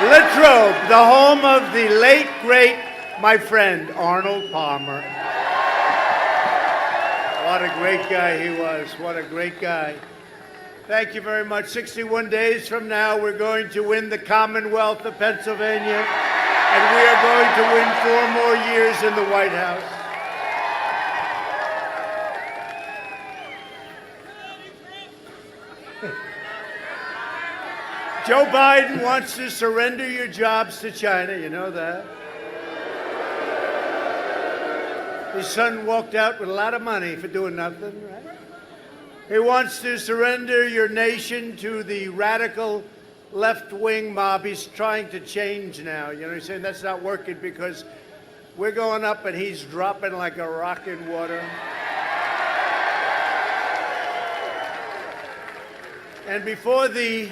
Latrobe, the home of the late, great, my friend, Arnold Palmer. What a great guy he was. What a great guy. Thank you very much. 61 days from now, we're going to win the Commonwealth of Pennsylvania, and we are going to win 4 more years in the White House. Joe Biden wants to surrender your jobs to China. You know that. His son walked out with a lot of money for doing nothing, right? He wants to surrender your nation to the radical left-wing mob. He's trying to change now. You know, he's saying that's not working because we're going up and he's dropping like a rock in water. And before the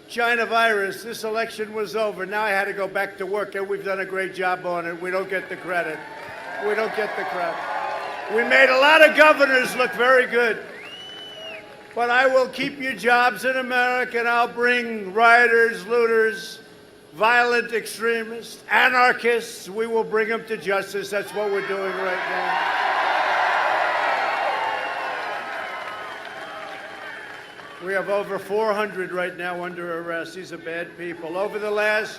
China virus, this election was over. Now I had to go back to work, and we've done a great job on it. We don't get the credit. We don't get the credit. We made a lot of governors look very good. But I will keep your jobs in America, and I'll bring rioters, looters, violent extremists, anarchists. We will bring them to justice. That's what we're doing right now. We have over 400 right now under arrest. These are bad people. Over the last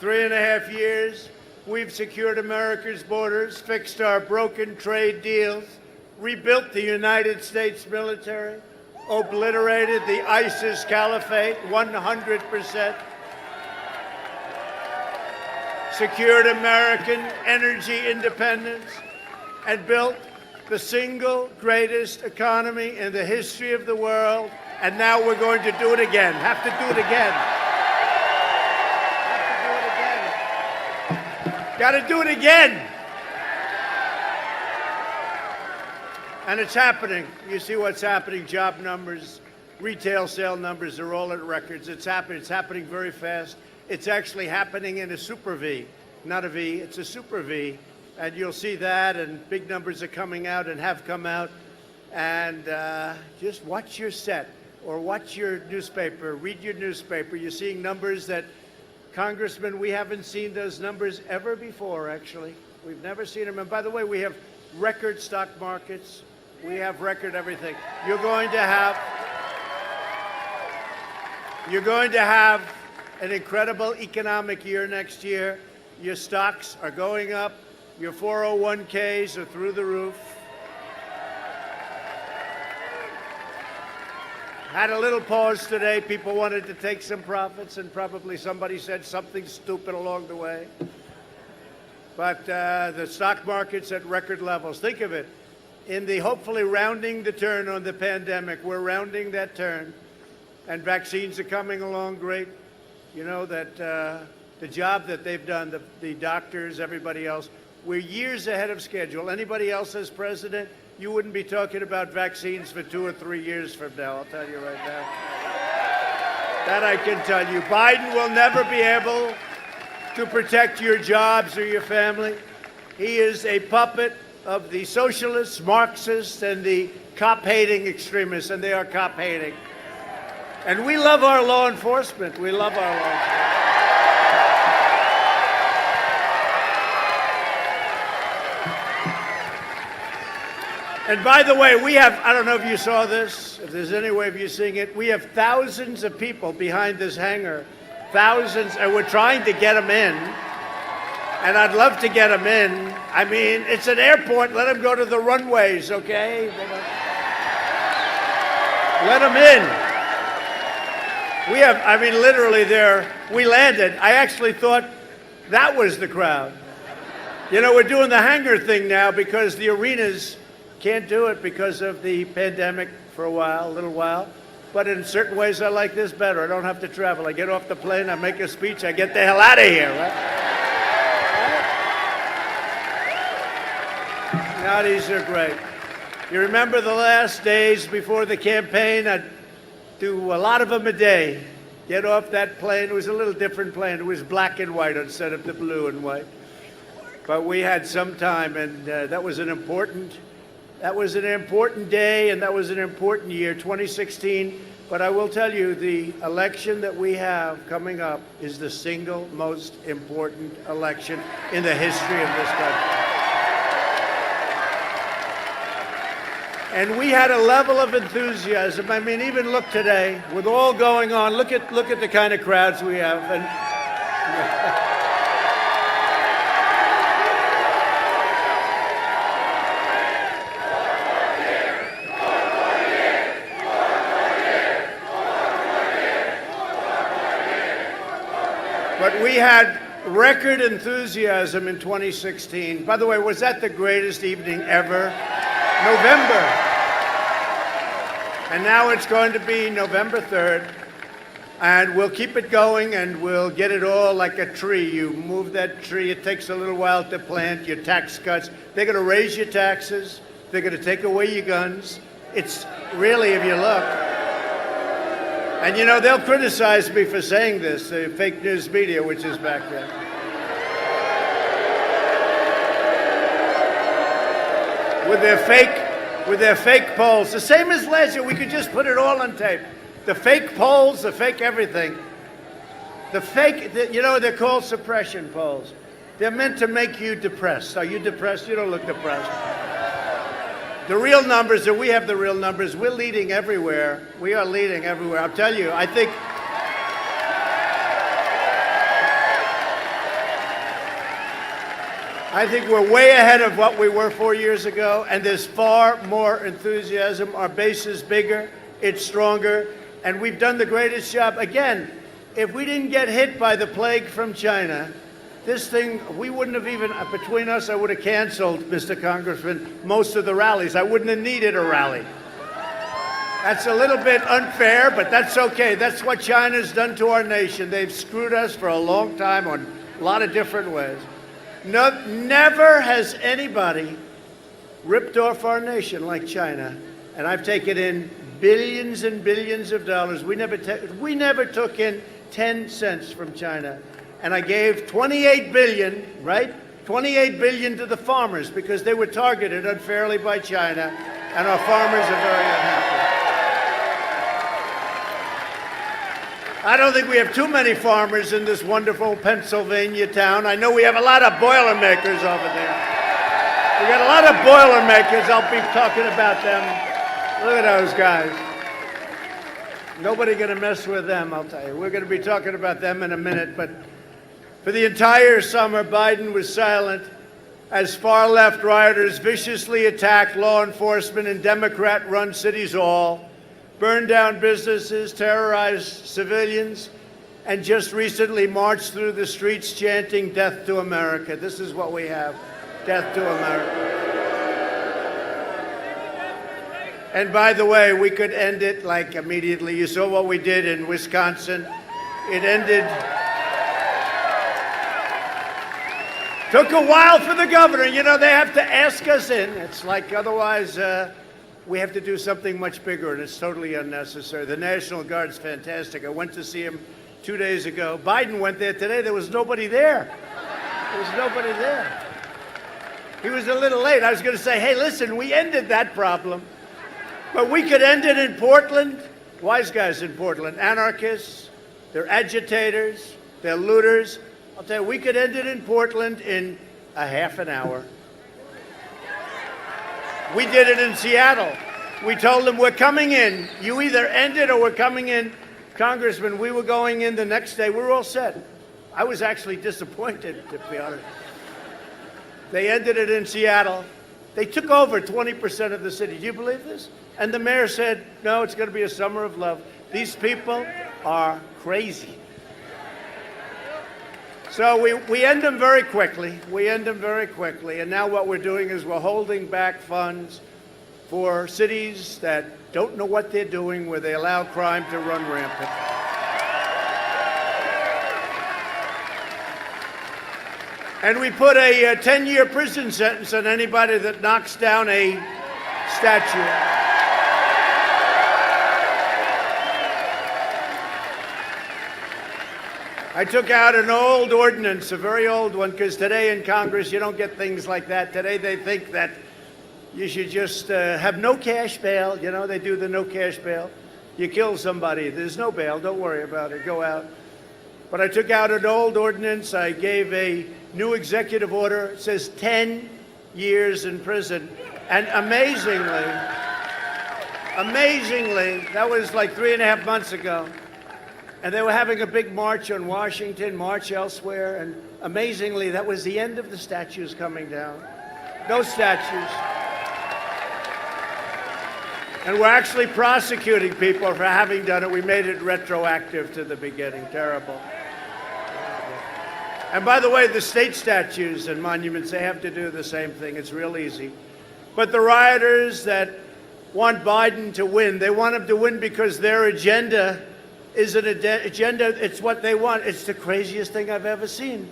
3.5 years, we've secured America's borders, fixed our broken trade deals, rebuilt the United States military, obliterated the ISIS caliphate 100%, secured American energy independence, and built the single greatest economy in the history of the world. And now we're going to do it again. Have to do it again. Have to do it again. Got to do it again. And it's happening. You see what's happening. Job numbers, retail sale numbers are all at records. It's happening. It's happening very fast. It's actually happening in a super V. Not a V. It's a super V. And you'll see that. And big numbers are coming out and have come out. And just watch your set. Or watch your newspaper, read your newspaper. You're seeing numbers that, Congressman, we haven't seen those numbers ever before, actually. We've never seen them. And by the way, we have record stock markets. We have record everything. You're going to have an incredible economic year next year. Your stocks are going up. Your 401ks are through the roof. Had a little pause today. People wanted to take some profits, and probably somebody said something stupid along the way. But the stock market's at record levels. Think of it. In the hopefully rounding the turn on the pandemic, we're rounding that turn, and vaccines are coming along great. You know that the job that they've done, the doctors, everybody else, we're years ahead of schedule. Anybody else as president, you wouldn't be talking about vaccines for 2 or 3 years from now, I'll tell you right now. That I can tell you. Biden will never be able to protect your jobs or your family. He is a puppet of the socialists, Marxists, and the cop-hating extremists, and they are cop-hating. And we love our law enforcement. We love our law enforcement. And by the way, we have, I don't know if you saw this, if there's any way of you seeing it, we have thousands of people behind this hangar, thousands, and we're trying to get them in. And I'd love to get them in. I mean, it's an airport, let them go to the runways, okay? Let them in. We have, I mean, literally there, we landed. I actually thought that was the crowd. You know, we're doing the hangar thing now because the arenas can't do it because of the pandemic for a little while. But in certain ways, I like this better. I don't have to travel. I get off the plane, I make a speech, I get the hell out of here, right? Now these are great. You remember the last days before the campaign? I'd do a lot of them a day. Get off that plane. It was a little different plane. It was black and white instead of the blue and white. But we had some time, and that was an important day, and that was an important year. 2016 But I will tell you, the election that we have coming up is the single most important election in the history of this country. And we had a level of enthusiasm. I mean, even look today, with all going on, look at the kind of crowds we have. And but we had record enthusiasm in 2016. By the way, was that the greatest evening ever? November. And now it's going to be November 3rd. And we'll keep it going, and we'll get it all like a tree. You move that tree, it takes a little while to plant, your tax cuts. They're going to raise your taxes. They're going to take away your guns. It's really, if you look. And, you know, they'll criticize me for saying this, the fake news media, which is back there. With their fake polls. The same as last year. We could just put it all on tape. The fake polls, the fake everything. You know, they're called suppression polls. They're meant to make you depressed. Are you depressed? You don't look depressed. The real numbers, we have the real numbers. We're leading everywhere. We are leading everywhere. I'll tell you, I think we're way ahead of what we were 4 years ago, and there's far more enthusiasm. Our base is bigger, it's stronger, and we've done the greatest job. Again, if we didn't get hit by the plague from China, this thing, we wouldn't have even, between us, I would have canceled, Mr. Congressman, most of the rallies. I wouldn't have needed a rally. That's a little bit unfair, but that's okay. That's what China's done to our nation. They've screwed us for a long time on a lot of different ways. No, never has anybody ripped off our nation like China, and I've taken in billions and billions of dollars. We never took in 10 cents from China, and I gave $28 billion, right? $28 billion to the farmers because they were targeted unfairly by China, and our farmers are very unhappy. I don't think we have too many farmers in this wonderful Pennsylvania town. I know we have a lot of Boilermakers over there. We got a lot of Boilermakers. I'll be talking about them. Look at those guys. Nobody going to mess with them, I'll tell you. We're going to be talking about them in a minute. But for the entire summer, Biden was silent as far-left rioters viciously attacked law enforcement in Democrat-run cities all, burned down businesses, terrorized civilians, and just recently marched through the streets chanting, "Death to America." This is what we have, death to America. And by the way, we could end it like immediately. You saw what we did in Wisconsin. It ended. Took a while for the governor. You know, they have to ask us in. It's like otherwise, we have to do something much bigger, and it's totally unnecessary. The National Guard's fantastic. I went to see him 2 days ago. Biden went there today. There was nobody there. There was nobody there. He was a little late. I was going to say, hey, listen, we ended that problem. But we could end it in Portland. Wise guys in Portland. Anarchists. They're agitators. They're looters. I'll tell you, we could end it in Portland in a half an hour. We did it in Seattle. We told them, we're coming in. You either end it or we're coming in. Congressman, we were going in the next day. We were all set. I was actually disappointed, to be honest. They ended it in Seattle. They took over 20% of the city. Do you believe this? And the mayor said, no, it's going to be a summer of love. These people are crazy. So we end them very quickly. We end them very quickly. And now what we're doing is we're holding back funds for cities that don't know what they're doing, where they allow crime to run rampant. And we put a 10-year prison sentence on anybody that knocks down a statue. I took out an old ordinance, a very old one, because today in Congress you don't get things like that. Today they think that you should just have no cash bail. You know, they do the no cash bail. You kill somebody, there's no bail. Don't worry about it. Go out. But I took out an old ordinance. I gave a new executive order. It says 10 years in prison. And amazingly, that was like 3.5 months ago. And they were having a big march on Washington, march elsewhere. And amazingly, that was the end of the statues coming down. No statues. And we're actually prosecuting people for having done it. We made it retroactive to the beginning. Terrible. And by the way, the state statues and monuments, they have to do the same thing. It's real easy. But the rioters that want Biden to win, they want him to win because their agenda is an agenda. It's what they want. It's the craziest thing I've ever seen.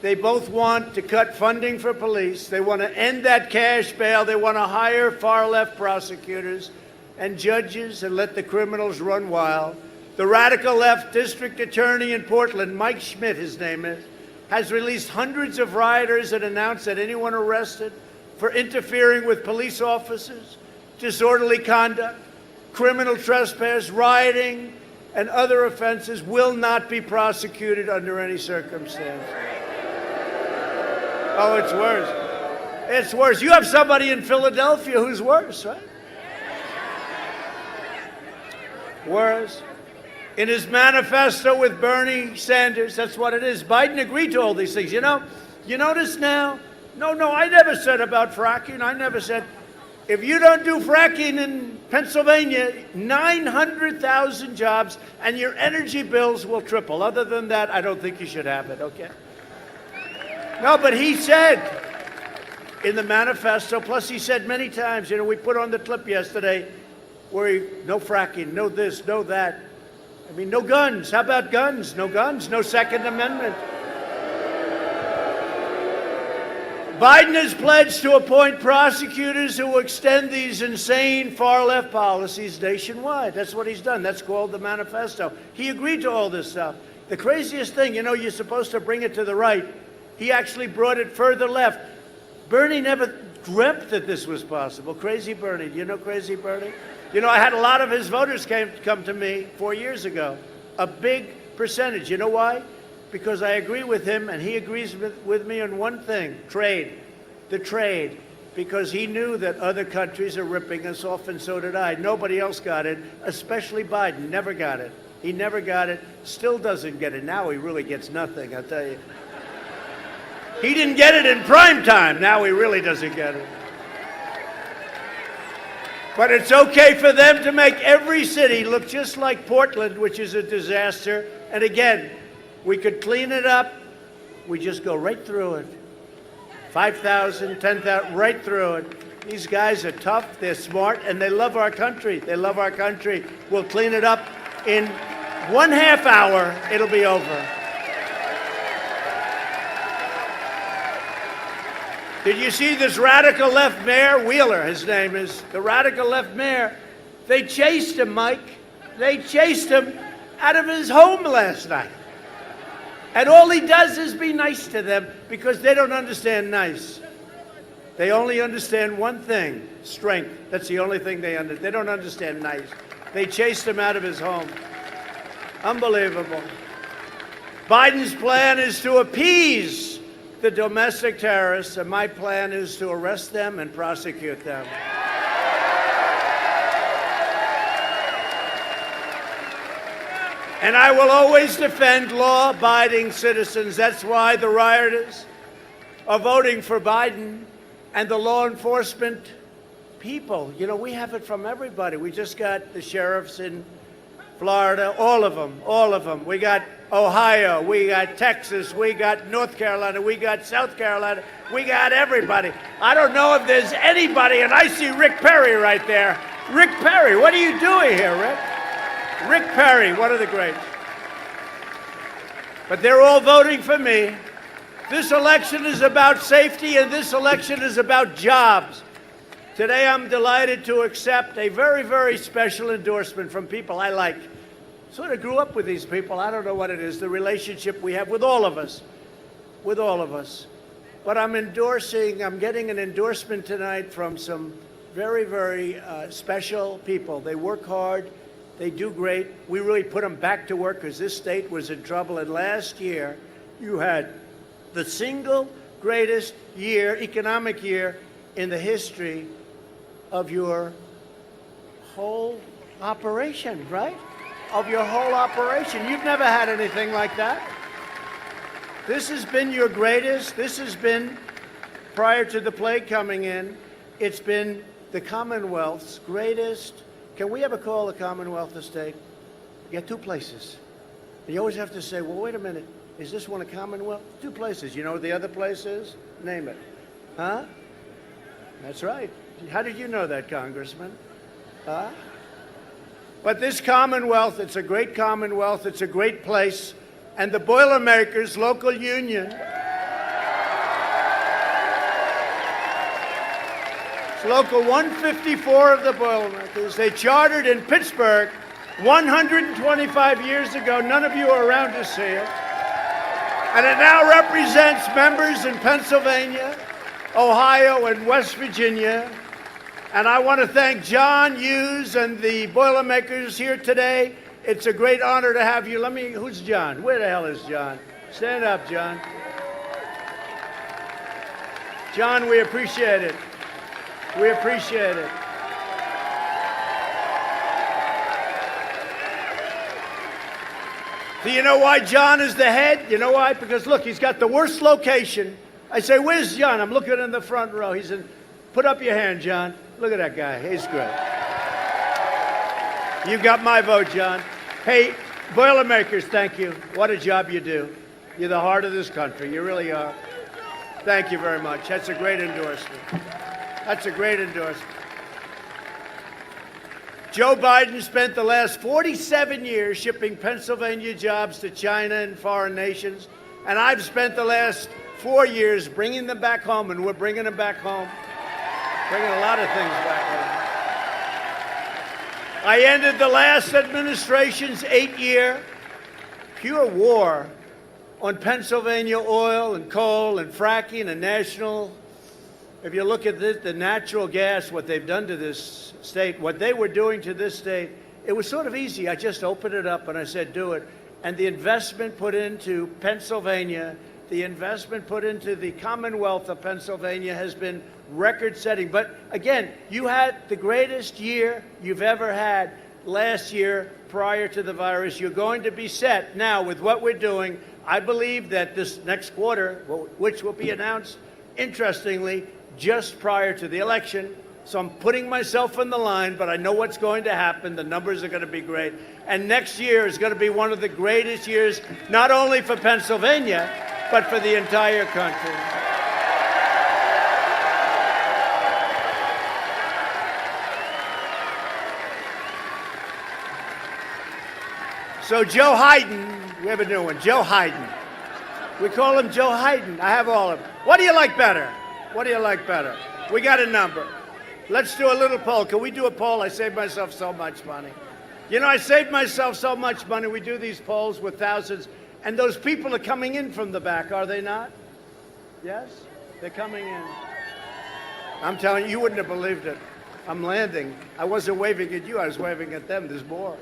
They both want to cut funding for police. They want to end that cash bail. They want to hire far-left prosecutors and judges and let the criminals run wild. The radical left district attorney in Portland, Mike Schmidt, his name is, has released hundreds of rioters and announced that anyone arrested for interfering with police officers, disorderly conduct, criminal trespass, rioting, and other offenses will not be prosecuted under any circumstance. Oh, it's worse. It's worse. You have somebody in Philadelphia who's worse, right? Worse. In his manifesto with Bernie Sanders, that's what it is. Biden agreed to all these things. You notice now? No, I never said about fracking. I never said, if you don't do fracking in Pennsylvania, 900,000 jobs and your energy bills will triple. Other than that, I don't think you should have it, okay? No, but he said in the manifesto, plus he said many times, we put on the clip yesterday where no fracking, no this, no that. I mean, no guns. How about guns? No guns, no Second Amendment. Biden has pledged to appoint prosecutors who will extend these insane far-left policies nationwide. That's what he's done. That's called the manifesto. He agreed to all this stuff. The craziest thing, you're supposed to bring it to the right. He actually brought it further left. Bernie never dreamt that this was possible. Crazy Bernie. Do you know Crazy Bernie? I had a lot of his voters come to me 4 years ago. A big percentage. You know why? Because I agree with him, and he agrees with me on one thing, trade. The trade. Because he knew that other countries are ripping us off, and so did I. Nobody else got it, especially Biden. Never got it. He never got it, still doesn't get it. Now he really gets nothing, I'll tell you. He didn't get it in prime time. Now he really doesn't get it. But it's okay for them to make every city look just like Portland, which is a disaster. And again, we could clean it up. We just go right through it. 5,000, 10,000, right through it. These guys are tough, they're smart, and they love our country. They love our country. We'll clean it up in 1/2 hour. It'll be over. Did you see this radical left mayor, Wheeler, his name is, the radical left mayor? They chased him, Mike. They chased him out of his home last night. And all he does is be nice to them because they don't understand nice. They only understand one thing, strength. That's the only thing they understand. They don't understand nice. They chased him out of his home. Unbelievable. Biden's plan is to appease the domestic terrorists, and my plan is to arrest them and prosecute them. And I will always defend law-abiding citizens. That's why the rioters are voting for Biden and the law enforcement people. We have it from everybody. We just got the sheriffs in Florida, all of them. We got Ohio, we got Texas, we got North Carolina, we got South Carolina, we got everybody. I don't know if there's anybody, and I see Rick Perry right there. Rick Perry, what are you doing here, Rick? Rick Perry, one of the greats. But they're all voting for me. This election is about safety, and this election is about jobs. Today, I'm delighted to accept a very, very special endorsement from people I like. Sort of grew up with these people. I don't know what it is, the relationship we have with all of us. But I'm getting an endorsement tonight from some very, very special people. They work hard. They do great. We really put them back to work because this state was in trouble. And last year, you had the single greatest year, economic year, in the history of your whole operation, right? Of your whole operation. You've never had anything like that. This has been your greatest. This has been, prior to the plague coming in, it's been the Commonwealth's greatest. Can we ever call the Commonwealth a state? You get two places. And you always have to say, well, wait a minute. Is this one a Commonwealth? Two places. You know what the other place is? Name it. Huh? That's right. How did you know that, Congressman? Huh? But this Commonwealth, it's a great Commonwealth. It's a great place. And the Boilermakers local union, it's local 154 of the Boilermakers. They chartered in Pittsburgh 125 years ago. None of you are around to see it. And it now represents members in Pennsylvania, Ohio, and West Virginia. And I want to thank John Hughes and the Boilermakers here today. It's a great honor to have you. Who's John? Where the hell is John? Stand up, John. John, we appreciate it. We appreciate it. Do you know why John is the head? You know why? Because look, he's got the worst location. I say, where's John? I'm looking in the front row. He's in, put up your hand, John. Look at that guy. He's great. You got my vote, John. Hey, Boilermakers, thank you. What a job you do. You're the heart of this country. You really are. Thank you very much. That's a great endorsement. That's a great endorsement. Joe Biden spent the last 47 years shipping Pennsylvania jobs to China and foreign nations, and I've spent the last 4 years bringing them back home, and we're bringing them back home, bringing a lot of things back home. I ended the last administration's 8-year pure war on Pennsylvania oil and coal and fracking and national. If you look at this, the natural gas, what they've done to this state, what they were doing to this state, it was sort of easy. I just opened it up and I said, do it. And the investment put into Pennsylvania, the investment put into the Commonwealth of Pennsylvania has been record-setting. But again, you had the greatest year you've ever had last year prior to the virus. You're going to be set now with what we're doing. I believe that this next quarter, which will be announced, interestingly, just prior to the election. So I'm putting myself in the line, but I know what's going to happen. The numbers are going to be great. And next year is going to be one of the greatest years, not only for Pennsylvania, but for the entire country. So Joe Hayden, we have a new one, Joe Hayden. We call him Joe Hayden. I have all of them. What do you like better? What do you like better? We got a number. Let's do a little poll. Can we do a poll? I saved myself so much money. You know, I saved myself so much money. We do these polls with thousands. And those people are coming in from the back, are they not? Yes? They're coming in. I'm telling you, you wouldn't have believed it. I'm landing. I wasn't waving at you. I was waving at them. There's more.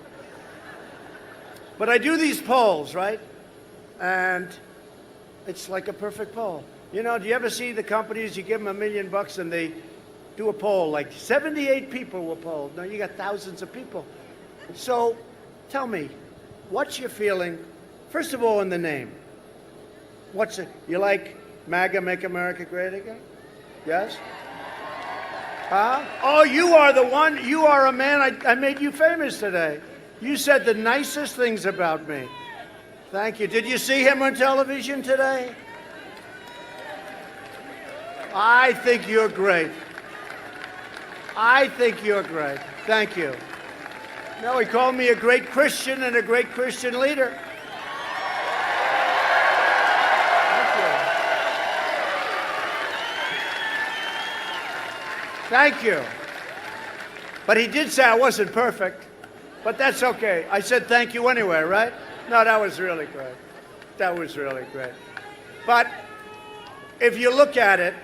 But I do these polls, right? And it's like a perfect poll. You know, do you ever see the companies, you give them $1 million and they do a poll, like 78 people were polled. Now you got thousands of people. So tell me, what's your feeling, first of all, in the name? What's it? You like MAGA, Make America Great Again? Yes? Huh? Oh, you are the one, you are a man, I made you famous today. You said the nicest things about me. Thank you. Did you see him on television today? I think you're great. I think you're great. Thank you. No, he called me a great Christian and a great Christian leader. Thank you. But he did say I wasn't perfect. But that's okay. I said thank you anyway, right? No, that was really great. That was really great. But if you look at it,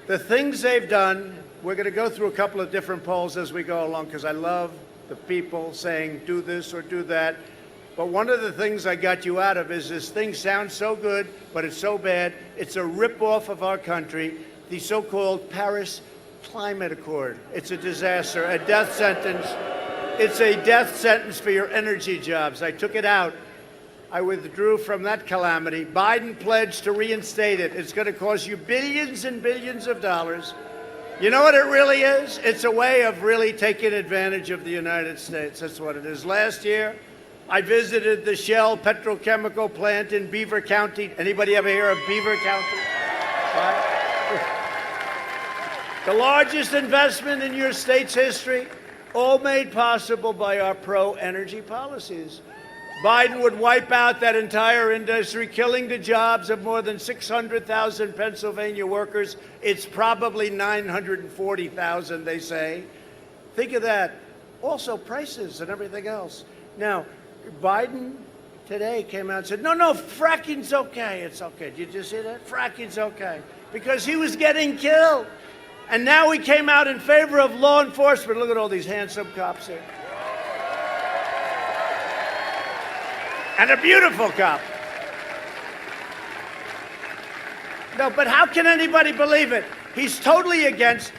the things they've done, we're going to go through a couple of different polls as we go along because I love the people saying do this or do that. But one of the things I got you out of is this thing sounds so good, but it's so bad. It's a rip-off of our country, the so-called Paris Climate Accord. It's a disaster, a death sentence. It's a death sentence for your energy jobs. I took it out. I withdrew from that calamity. Biden pledged to reinstate it. It's going to cost you billions and billions of dollars. You know what it really is? It's a way of really taking advantage of the United States. That's what it is. Last year, I visited the Shell petrochemical plant in Beaver County. Anybody ever hear of Beaver County? The largest investment in your state's history, all made possible by our pro-energy policies. Biden would wipe out that entire industry, killing the jobs of more than 600,000 Pennsylvania workers. It's probably 940,000, they say. Think of that. Also, prices and everything else. Now, Biden today came out and said, no, fracking's okay. It's okay. Did you see that? Fracking's okay. Because he was getting killed. And now he came out in favor of law enforcement. Look at all these handsome cops here. And a beautiful cop. No, but how can anybody believe it? He's totally against.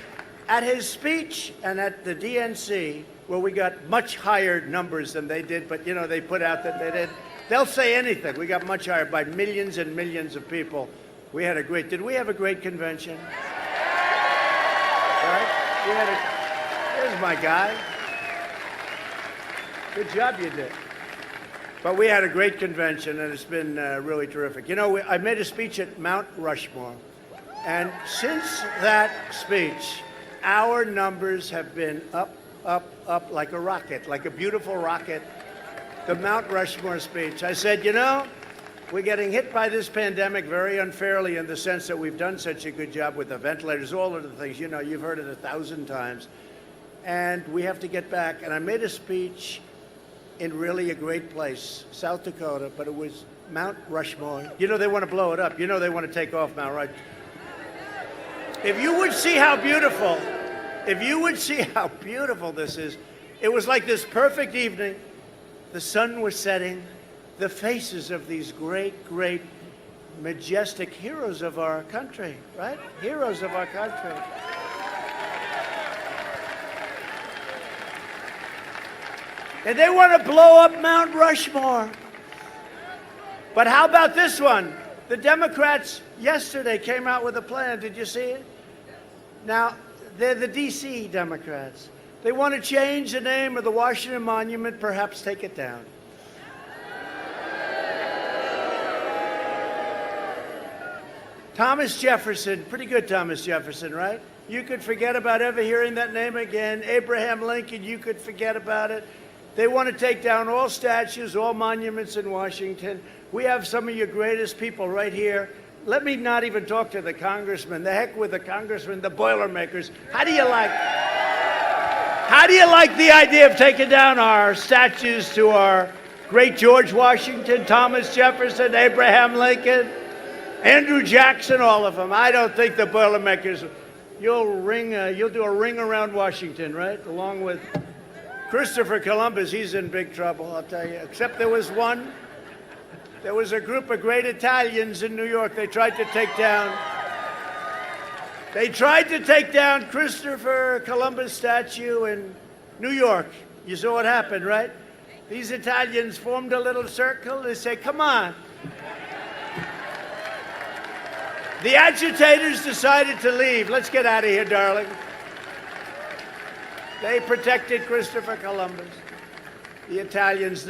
At his speech and at the DNC, where we got much higher numbers than they did, but, you know, they put out that they did. They'll say anything. We got much higher by millions and millions of people. We had a great, did we have a great convention? Right? We had a, there's my guy. Good job you did. But we had a great convention, and it's been really terrific. You know, I made a speech at Mount Rushmore, and since that speech, our numbers have been up, up like a rocket, like a beautiful rocket. The Mount Rushmore speech. I said, you know, we're getting hit by this pandemic very unfairly in the sense that we've done such a good job with the ventilators, all of the things. You know, you've heard it 1,000 times. And we have to get back. And I made a speech in really a great place, South Dakota, but it was Mount Rushmore. You know they want to blow it up. You know they want to take off Mount Rushmore. If you would see how beautiful this is, it was like this perfect evening. The sun was setting. The faces of these great, great, majestic heroes of our country, right? Heroes of our country. And they want to blow up Mount Rushmore. But how about this one? The Democrats yesterday came out with a plan. Did you see it? Now, they're the D.C. Democrats. They want to change the name of the Washington Monument, perhaps take it down. Thomas Jefferson, pretty good Thomas Jefferson, right? You could forget about ever hearing that name again. Abraham Lincoln, you could forget about it. They want to take down all statues, all monuments in Washington. We have some of your greatest people right here. Let me not even talk to the congressman. The heck with the congressman, the Boilermakers. How do you like the idea of taking down our statues to our great George Washington, Thomas Jefferson, Abraham Lincoln, Andrew Jackson, all of them? I don't think the Boilermakers, you'll do a ring around Washington, right? Along with Christopher Columbus, he's in big trouble, I'll tell you. Except there was a group of great Italians in New York. They tried to take down Christopher Columbus statue in New York. You saw what happened, right? These Italians formed a little circle. They say, come on. The agitators decided to leave. Let's get out of here, darling. They protected Christopher Columbus. The Italians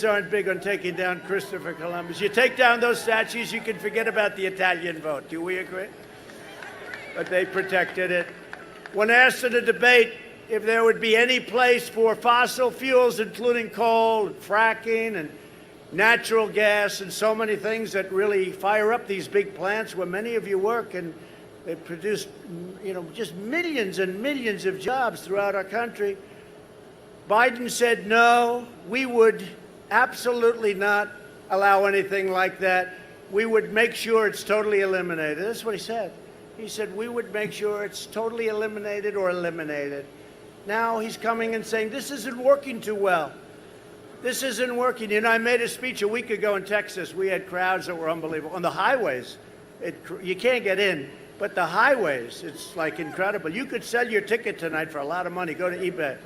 aren't big on taking down Christopher Columbus. You take down those statues, you can forget about the Italian vote. Do we agree? But they protected it. When asked in a debate if there would be any place for fossil fuels, including coal and fracking and natural gas and so many things that really fire up these big plants where many of you work, and they produce, you know, just millions and millions of jobs throughout our country. Biden said, no, we would absolutely not allow anything like that. We would make sure it's totally eliminated. That's what he said. He said, we would make sure it's totally eliminated or eliminated. Now he's coming and saying, this isn't working too well. This isn't working. You know, I made a speech a week ago in Texas. We had crowds that were unbelievable. On the highways, you can't get in, but the highways, it's like incredible. You could sell your ticket tonight for a lot of money. Go to eBay.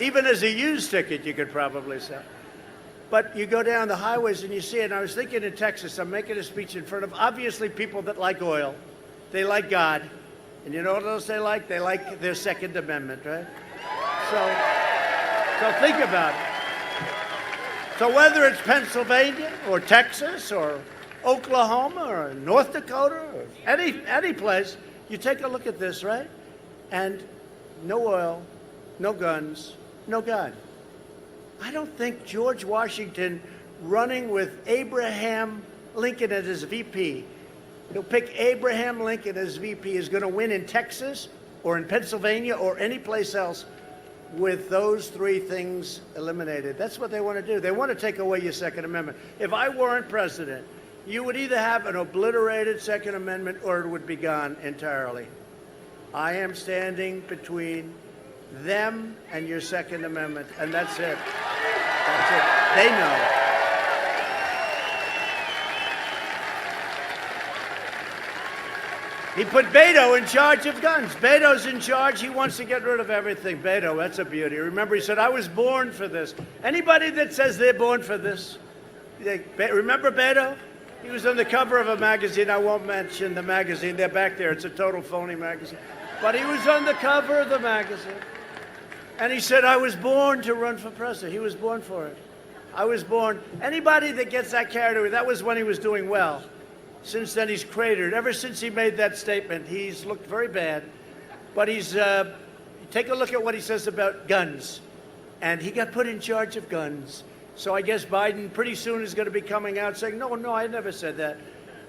Even as a used ticket, you could probably sell. But you go down the highways and you see it. And I was thinking in Texas, I'm making a speech in front of obviously people that like oil. They like God. And you know what else they like? They like their Second Amendment, right? So think about it. So whether it's Pennsylvania or Texas or Oklahoma or North Dakota or any place, you take a look at this, right? And no oil, no guns, no God. I don't think George Washington running with Abraham Lincoln as his VP, he'll pick Abraham Lincoln as VP, is going to win in Texas or in Pennsylvania or any place else with those three things eliminated. That's what they want to do. They want to take away your Second Amendment. If I weren't president, you would either have an obliterated Second Amendment or it would be gone entirely. I am standing between them and your Second Amendment, and that's it. That's it. They know. He put Beto in charge of guns. Beto's in charge. He wants to get rid of everything. Beto, that's a beauty. Remember, he said, I was born for this. Anybody that says they're born for this, remember Beto? He was on the cover of a magazine. I won't mention the magazine. They're back there. It's a total phony magazine. But he was on the cover of the magazine. And he said, I was born to run for president. He was born for it. I was born. Anybody that gets that carried away, that was when he was doing well. Since then, he's cratered. Ever since he made that statement, he's looked very bad. But he's, take a look at what he says about guns. And he got put in charge of guns. So I guess Biden pretty soon is going to be coming out saying, no, I never said that.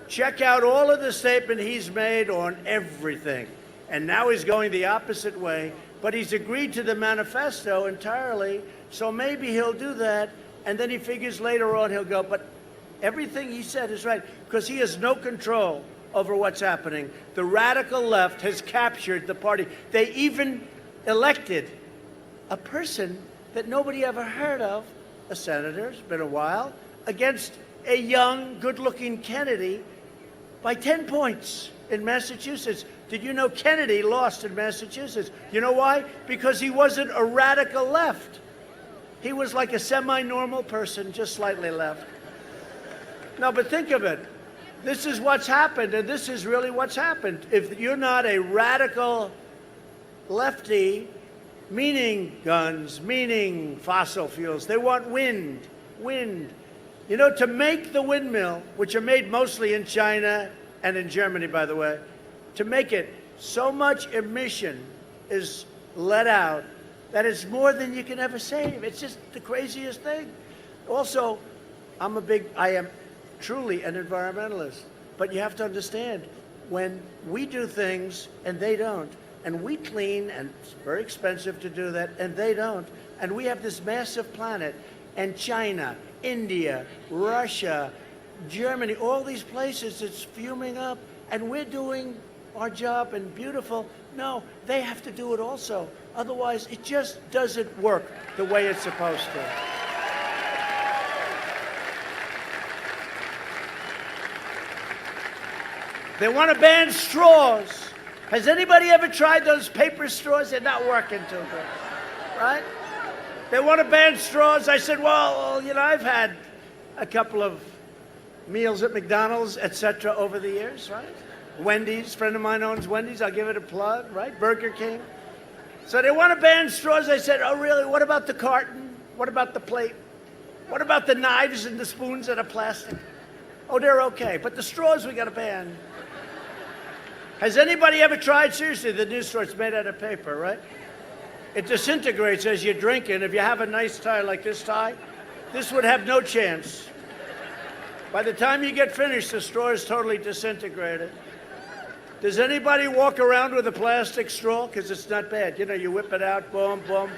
Check out all of the statement he's made on everything. And now he's going the opposite way. But he's agreed to the manifesto entirely. So maybe he'll do that. And then he figures later on he'll go, but everything he said is right, because he has no control over what's happening. The radical left has captured the party. They even elected a person that nobody ever heard of, a senator, it's been a while, against a young, good-looking Kennedy by 10 points in Massachusetts. Did you know Kennedy lost in Massachusetts? You know why? Because he wasn't a radical left. He was like a semi-normal person, just slightly left. No, but think of it. This is what's happened, and this is really what's happened. If you're not a radical lefty, meaning guns, meaning fossil fuels, they want wind. You know, to make the windmill, which are made mostly in China and in Germany, by the way, to make it, so much emission is let out that it's more than you can ever save. It's just the craziest thing. Also, I am truly an environmentalist. But you have to understand, when we do things and they don't, and we clean, and it's very expensive to do that, and they don't, and we have this massive planet, and China, India, Russia, Germany, all these places, it's fuming up, and we're doing our job and beautiful. No, they have to do it also. Otherwise, it just doesn't work the way it's supposed to. They want to ban straws. Has anybody ever tried those paper straws? They're not working too good, right? They want to ban straws. I said, well, you know, I've had a couple of meals at McDonald's, etc., over the years, right? Wendy's, a friend of mine owns Wendy's. I'll give it a plug, right? Burger King. So they want to ban straws. I said, oh, really? What about the carton? What about the plate? What about the knives and the spoons that are plastic? Oh, they're okay. But the straws we got to ban. Has anybody ever tried, seriously, the new straw? It's made out of paper, right? It disintegrates as you drink it. If you have a nice tie like this tie, this would have no chance. By the time you get finished, the straw is totally disintegrated. Does anybody walk around with a plastic straw? Because it's not bad. You know, you whip it out, boom, boom.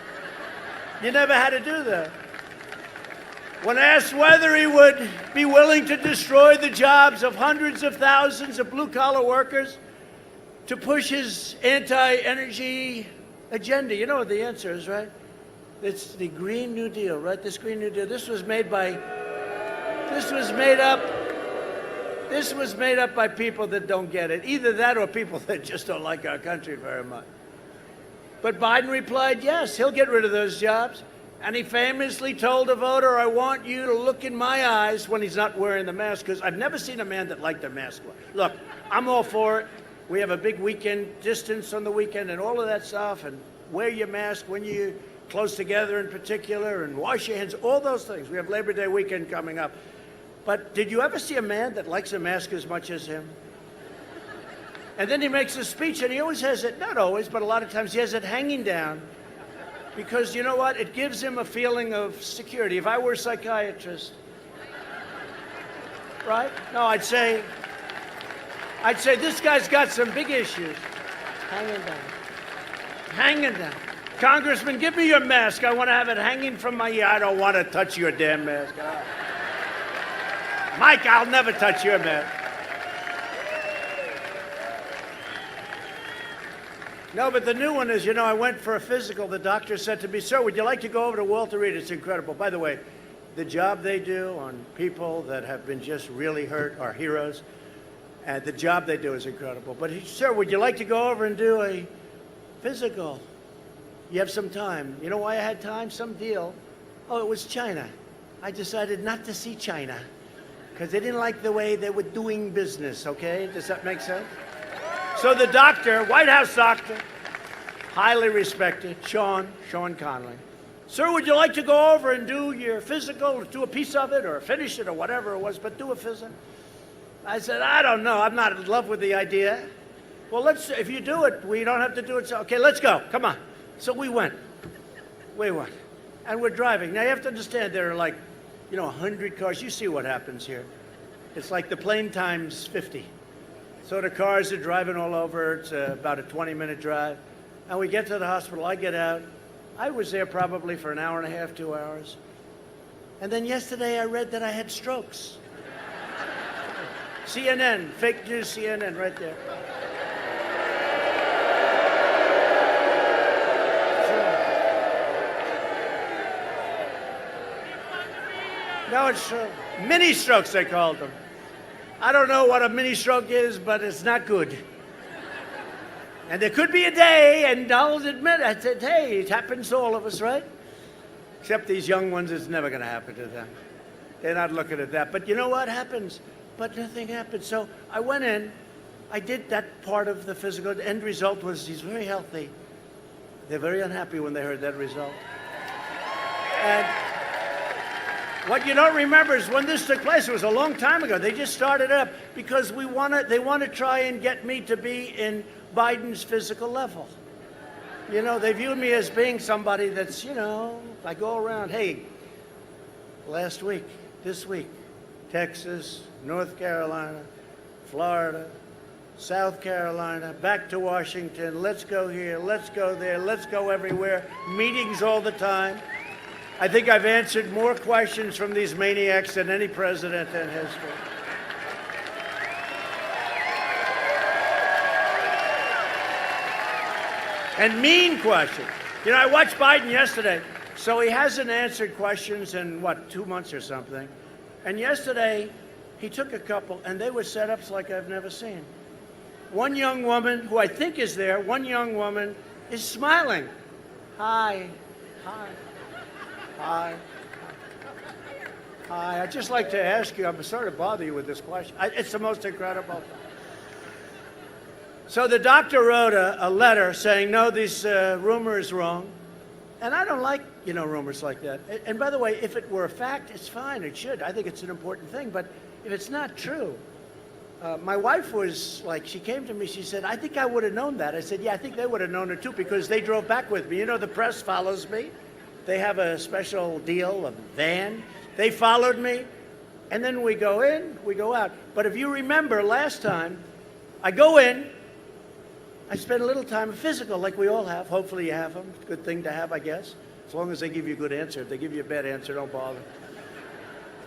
You never had to do that. When asked whether he would be willing to destroy the jobs of hundreds of thousands of blue-collar workers to push his anti-energy agenda. You know what the answer is, right? It's the Green New Deal, right? This Green New Deal. This was made up by people that don't get it. Either that or people that just don't like our country very much. But Biden replied, yes, he'll get rid of those jobs. And he famously told a voter, I want you to look in my eyes when he's not wearing the mask, because I've never seen a man that liked a mask. Look, I'm all for it. We have a big weekend, distance on the weekend and all of that stuff, and wear your mask when you're close together in particular, and wash your hands, all those things. We have Labor Day weekend coming up. But did you ever see a man that likes a mask as much as him? And then he makes a speech, and he always has it, not always, but a lot of times he has it hanging down, because you know what? It gives him a feeling of security. If I were a psychiatrist, right? No, I'd say this guy's got some big issues. Hanging down. Hanging down. Congressman, give me your mask. I want to have it hanging from my ear. I don't want to touch your damn mask. Mike, I'll never touch your mask. No, but the new one is, you know, I went for a physical. The doctor said to me, sir, would you like to go over to Walter Reed? It's incredible. By the way, the job they do on people that have been just really hurt are heroes. And the job they do is incredible. But he, sir, would you like to go over and do a physical? You have some time. You know why I had time? Some deal. Oh, it was China. I decided not to see China because they didn't like the way they were doing business, okay? Does that make sense? So the doctor, White House doctor, highly respected, Sean Conley. Sir, would you like to go over and do your physical, do a piece of it or finish it or whatever it was, but do a physical? I said, I don't know. I'm not in love with the idea. Well, if you do it, we don't have to do it. So, okay, let's go. Come on. So we went. And we're driving. Now, you have to understand, there are like, 100 cars. You see what happens here. It's like the plane times 50. So the cars are driving all over. It's about a 20-minute drive. And we get to the hospital. I get out. I was there probably for an hour and a half, 2 hours. And then yesterday I read that I had strokes. CNN, fake news CNN right there. No, it's mini strokes, they called them. I don't know what a mini stroke is, but it's not good. And there could be a day, and I'll admit, I said, hey, it happens to all of us, right? Except these young ones, it's never going to happen to them. They're not looking at that. But you know what happens? But nothing happened. So I went in. I did that part of the physical. The end result was he's very healthy. They're very unhappy when they heard that result. And what you don't remember is when this took place, it was a long time ago. They just started up because they want to try and get me to be in Biden's physical level. They view me as being somebody that's, I go around, hey, last week, this week, Texas, North Carolina, Florida, South Carolina, back to Washington, let's go here, let's go there, let's go everywhere, meetings all the time. I think I've answered more questions from these maniacs than any president in history. And mean questions. I watched Biden yesterday, so he hasn't answered questions in, 2 months or something. And yesterday, he took a couple, and they were setups like I've never seen. One young woman, who I think is there, one young woman is smiling. Hi. I'd just like to ask you, I'm sorry to bother you with this question. It's the most incredible. So the doctor wrote a letter saying, no, this rumor is wrong. And I don't like, rumors like that. And by the way, if it were a fact, it's fine. It should. I think it's an important thing. But if it's not true, my wife was like, she came to me, she said, I think I would have known that. I said, yeah, I think they would have known it too, because they drove back with me. The press follows me. They have a special deal, a van. They followed me. And then we go in, we go out. But if you remember last time, I go in, I spend a little time, physical, like we all have. Hopefully you have them. Good thing to have, I guess. As long as they give you a good answer. If they give you a bad answer, don't bother.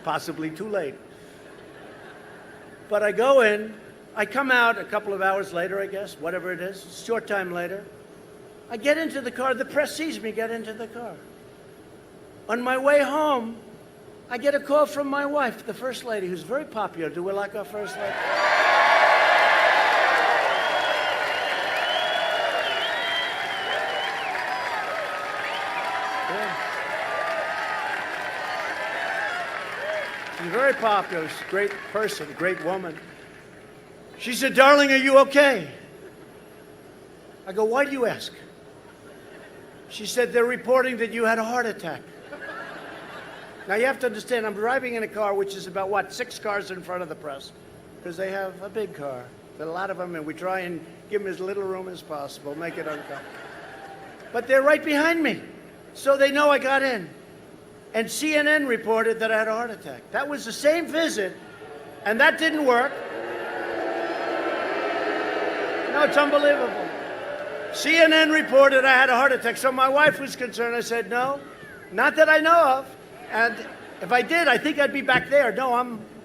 Possibly too late. But I go in. I come out a couple of hours later, I guess, whatever it is, short time later. I get into the car. The press sees me get into the car. On my way home, I get a call from my wife, the First Lady, who's very popular. Do we like our First Lady? Yeah. She's very popular. She's a great person, great woman. She said, "Darling, are you okay?" I go, "Why do you ask?" She said, "They're reporting that you had a heart attack." Now, you have to understand, I'm driving in a car which is about, what, 6 cars in front of the press, because they have a big car. There are a lot of them, and we try and give them as little room as possible, make it uncomfortable. But they're right behind me, so they know I got in. And CNN reported that I had a heart attack. That was the same visit, and that didn't work. No, it's unbelievable. CNN reported I had a heart attack, so my wife was concerned. I said, "No, not that I know of. And if I did, I think I'd be back there. No,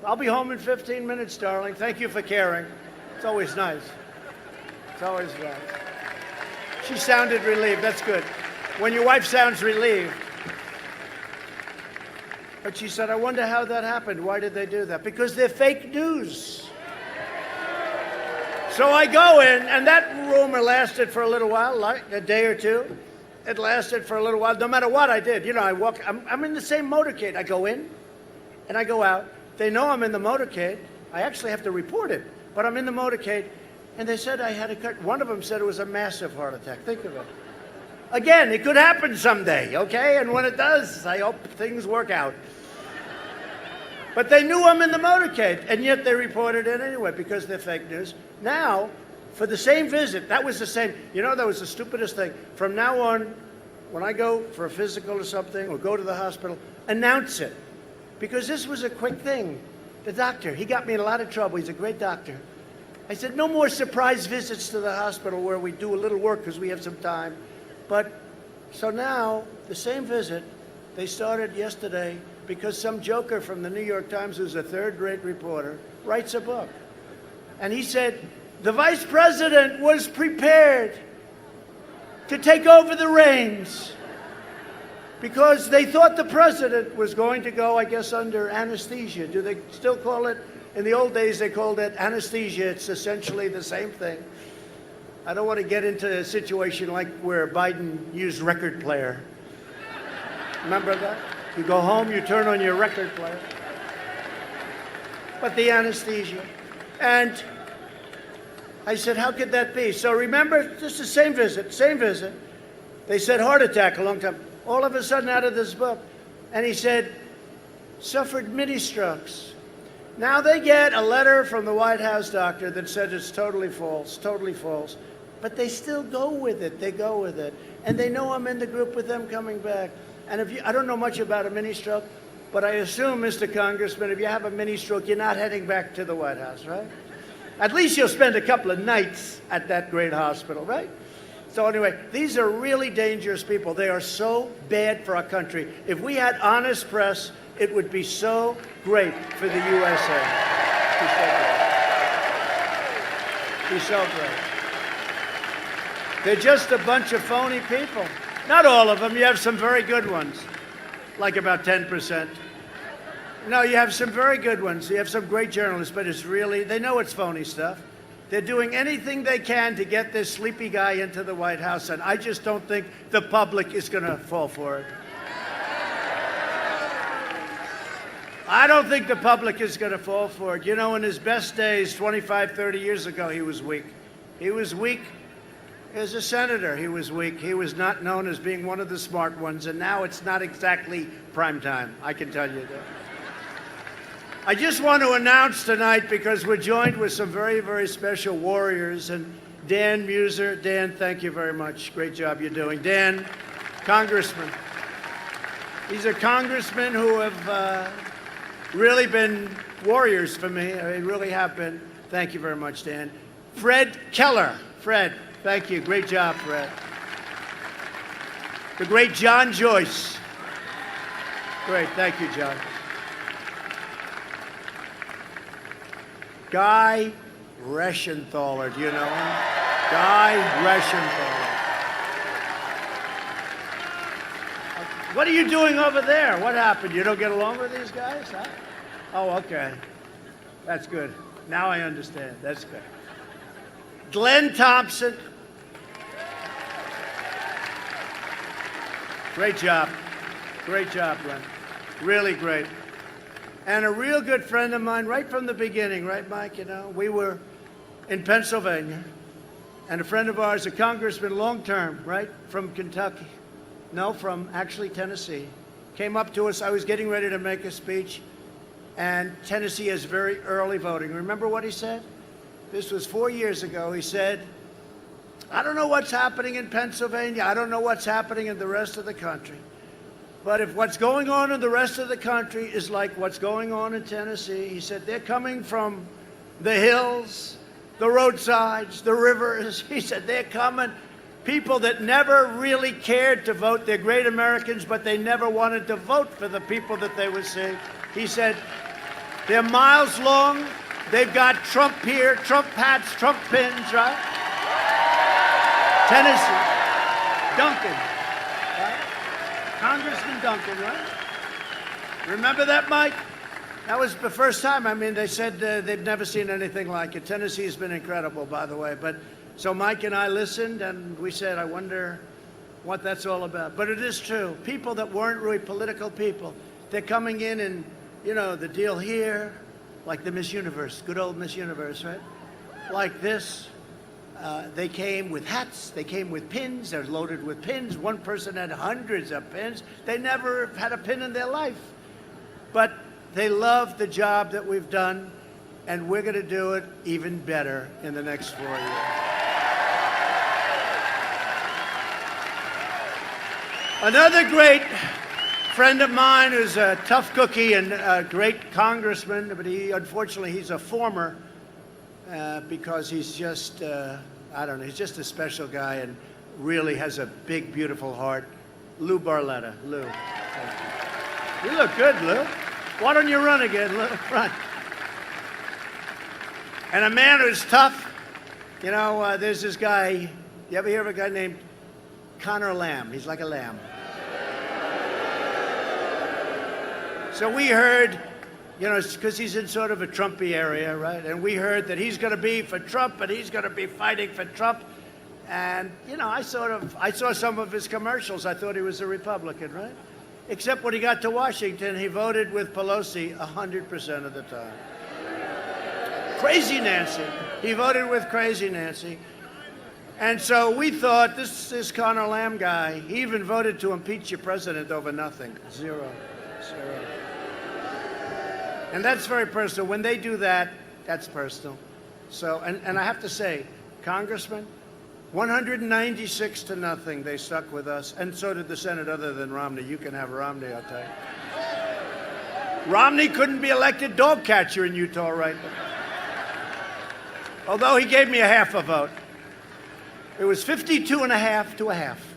I'll be home in 15 minutes, darling. Thank you for caring." It's always nice. It's always nice. She sounded relieved. That's good. When your wife sounds relieved. But she said, "I wonder how that happened. Why did they do that?" Because they're fake news. So I go in, and that rumor lasted for a little while, like a day or two. It lasted for a little while, no matter what I did. You know, I'm in the same motorcade. I go in, and I go out. They know I'm in the motorcade. I actually have to report it, but I'm in the motorcade, and they said I had one of them said it was a massive heart attack. Think of it. Again, it could happen someday, okay? And when it does, I hope things work out. But they knew I'm in the motorcade, and yet they reported it anyway because they're fake news. Now, for the same visit, that was the same. You know, that was the stupidest thing. From now on, when I go for a physical or something, or go to the hospital, announce it. Because this was a quick thing. The doctor, he got me in a lot of trouble. He's a great doctor. I said, "No more surprise visits to the hospital where we do a little work because we have some time." But, so now, the same visit, they started yesterday because some joker from the New York Times, who's a third-rate reporter, writes a book. And he said, the vice president was prepared to take over the reins because they thought the president was going to go, I guess, under anesthesia. Do they still call it? In the old days, they called it anesthesia. It's essentially the same thing. I don't want to get into a situation like where Biden used record player. Remember that? You go home, you turn on your record player. But the anesthesia. And I said, "How could that be?" So remember, just the same visit. They said heart attack a long time. All of a sudden out of this book. And he said, suffered mini strokes. Now they get a letter from the White House doctor that said it's totally false. But they still go with it. They go with it. And they know I'm in the group with them coming back. And I don't know much about a mini stroke, but I assume, Mr. Congressman, if you have a mini stroke, you're not heading back to the White House, right? At least you'll spend a couple of nights at that great hospital, right? So anyway, these are really dangerous people. They are so bad for our country. If we had honest press, it would be so great for the USA. Be so great. They're just a bunch of phony people. Not all of them. You have some very good ones, like about 10%. No, you have some very good ones. You have some great journalists, but it's really, they know it's phony stuff. They're doing anything they can to get this sleepy guy into the White House, and I just don't think the public is going to fall for it. I don't think the public is going to fall for it. You know, in his best days, 25, 30 years ago, he was weak. He was weak as a senator. He was weak. He was not known as being one of the smart ones, and now it's not exactly prime time, I can tell you that. I just want to announce tonight, because we're joined with some very, very special warriors, and Dan Muser. Dan, thank you very much. Great job you're doing. Dan, congressman. These are congressmen who have really been warriors for me. They really have been. Thank you very much, Dan. Fred Keller. Fred, thank you. Great job, Fred. The great John Joyce. Great. Thank you, John. Guy Reschenthaler. Do you know him? Guy Reschenthaler. What are you doing over there? What happened? You don't get along with these guys? Huh? Oh, okay. That's good. Now I understand. That's good. Glenn Thompson. Great job. Great job, Glenn. Really great. And a real good friend of mine right from the beginning, right, Mike? You know, we were in Pennsylvania, and a friend of ours, a congressman long-term, right, from Kentucky. No, from actually Tennessee, came up to us. I was getting ready to make a speech, and Tennessee has very early voting. Remember what he said? This was 4 years ago. He said, I don't know what's happening in Pennsylvania. I don't know what's happening in the rest of the country. But if what's going on in the rest of the country is like what's going on in Tennessee, he said, they're coming from the hills, the roadsides, the rivers. He said, they're coming. People that never really cared to vote. They're great Americans, but they never wanted to vote for the people that they would see. He said, they're miles long. They've got Trump here, Trump hats, Trump pins, right? Tennessee. Duncan, right? Congressman Duncan, right? Remember that, Mike? That was the first time. I mean, they said they've never seen anything like it. Tennessee has been incredible, by the way. But so Mike and I listened, and we said, I wonder what that's all about. But it is true. People that weren't really political people, they're coming in and, you know, the deal here, like the Miss Universe, good old Miss Universe, right? Like this. They came with hats, they came with pins, they're loaded with pins. One person had hundreds of pins. They never had a pin in their life. But they love the job that we've done, and we're going to do it even better in the next 4 years. Another great friend of mine who's a tough cookie and a great congressman, but unfortunately, he's a former because he's just, I don't know, he's just a special guy and really has a big, beautiful heart. Lou Barletta. Lou. You look good, Lou. Why don't you run again, Lou? Run. And a man who's tough. You know, there's this guy, you ever hear of a guy named Connor Lamb? He's like a lamb. So we heard, you know, because he's in sort of a Trumpy area, right? And we heard that he's going to be for Trump and he's going to be fighting for Trump. And, you know, I saw some of his commercials. I thought he was a Republican, right? Except when he got to Washington, he voted with Pelosi 100% of the time. Crazy Nancy. He voted with Crazy Nancy. And so we thought, this Connor Lamb guy, he even voted to impeach your president over nothing. Zero. And that's very personal. When they do that, that's personal. So, and I have to say, Congressman, 196 to nothing, they stuck with us. And so did the Senate, other than Romney. You can have Romney, I'll tell you. Romney couldn't be elected dog catcher in Utah right now. Although he gave me a half a vote. It was 52.5 to a half.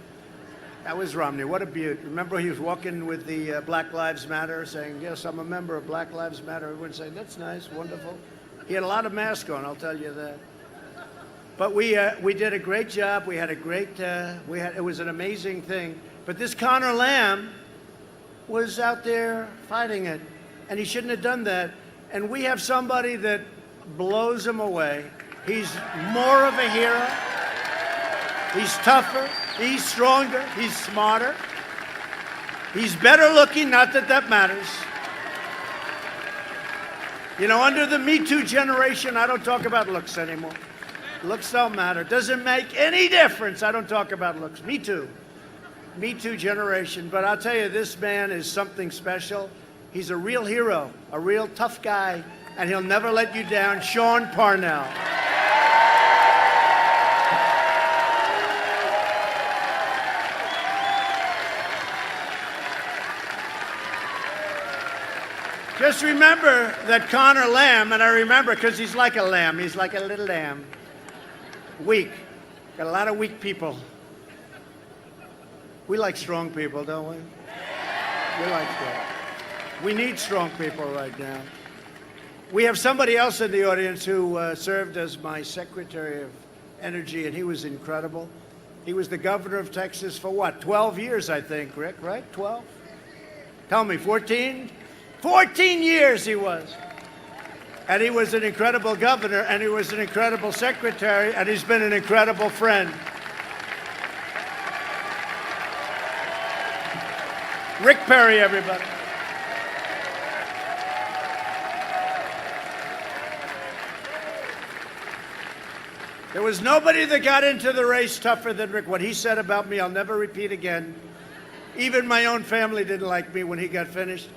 That was Romney. What a beaut. Remember he was walking with the Black Lives Matter saying, yes, I'm a member of Black Lives Matter. Everyone saying, that's nice, wonderful. He had a lot of masks on, I'll tell you that. But we did a great job. We had a great, it was an amazing thing. But this Connor Lamb was out there fighting it. And he shouldn't have done that. And we have somebody that blows him away. He's more of a hero. He's tougher. He's stronger. He's smarter. He's better looking, not that that matters. You know, under the Me Too generation, I don't talk about looks anymore. Looks don't matter. Doesn't make any difference. I don't talk about looks. Me Too. Me Too generation. But I'll tell you, this man is something special. He's a real hero, a real tough guy, and he'll never let you down. Sean Parnell. Just remember that Connor Lamb, and I remember because he's like a lamb. He's like a little lamb. Weak. Got a lot of weak people. We like strong people, don't we? We like strong. We need strong people right now. We have somebody else in the audience who served as my Secretary of Energy, and he was incredible. He was the governor of Texas for what, 12 years, I think, Rick, right? 12? Tell me, 14? 14 years he was. And he was an incredible governor, and he was an incredible secretary, and he's been an incredible friend. Rick Perry, everybody. There was nobody that got into the race tougher than Rick. What he said about me, I'll never repeat again. Even my own family didn't like me when he got finished.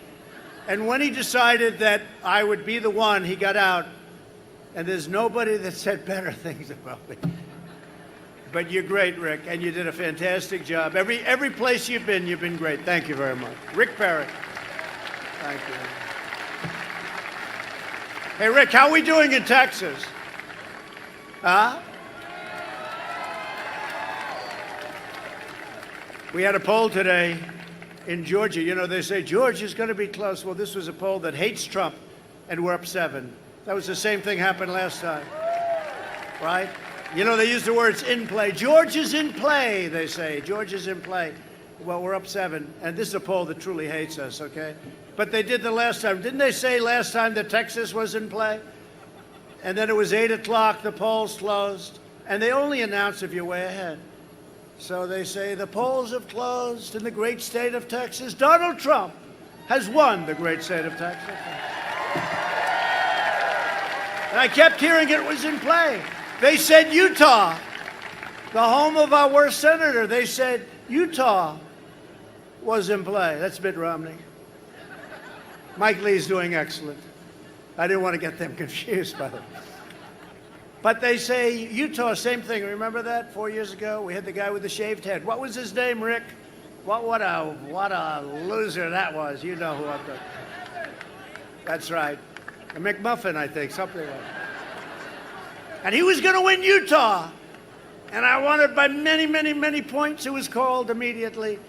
And when he decided that I would be the one, he got out. And there's nobody that said better things about me. But you're great, Rick, and you did a fantastic job. Every place you've been great. Thank you very much. Rick Perry. Thank you. Hey, Rick, how are we doing in Texas? Huh? We had a poll today in Georgia. You know, they say Georgia's going to be close. Well, this was a poll that hates Trump, and we're up 7. That was the same thing happened last time, right? You know, they use the words in play. Georgia's in play, they say. Georgia's in play. Well, we're up 7, and this is a poll that truly hates us, okay? But they did the last time. Didn't they say last time that Texas was in play? And then it was 8 o'clock, the polls closed, and they only announce if you're way ahead. So they say the polls have closed in the great state of Texas. Donald Trump has won the great state of Texas. And I kept hearing it was in play. They said Utah, the home of our worst senator. They said Utah was in play. That's Mitt Romney. Mike Lee's doing excellent. I didn't want to get them confused by it. But they say Utah, same thing. Remember that 4 years ago? We had the guy with the shaved head. What was his name, Rick? What a loser that was. You know who I'm talking about. That's right. A McMuffin, I think, something like that. And he was going to win Utah. And I won it by many, many, many points. It was called immediately.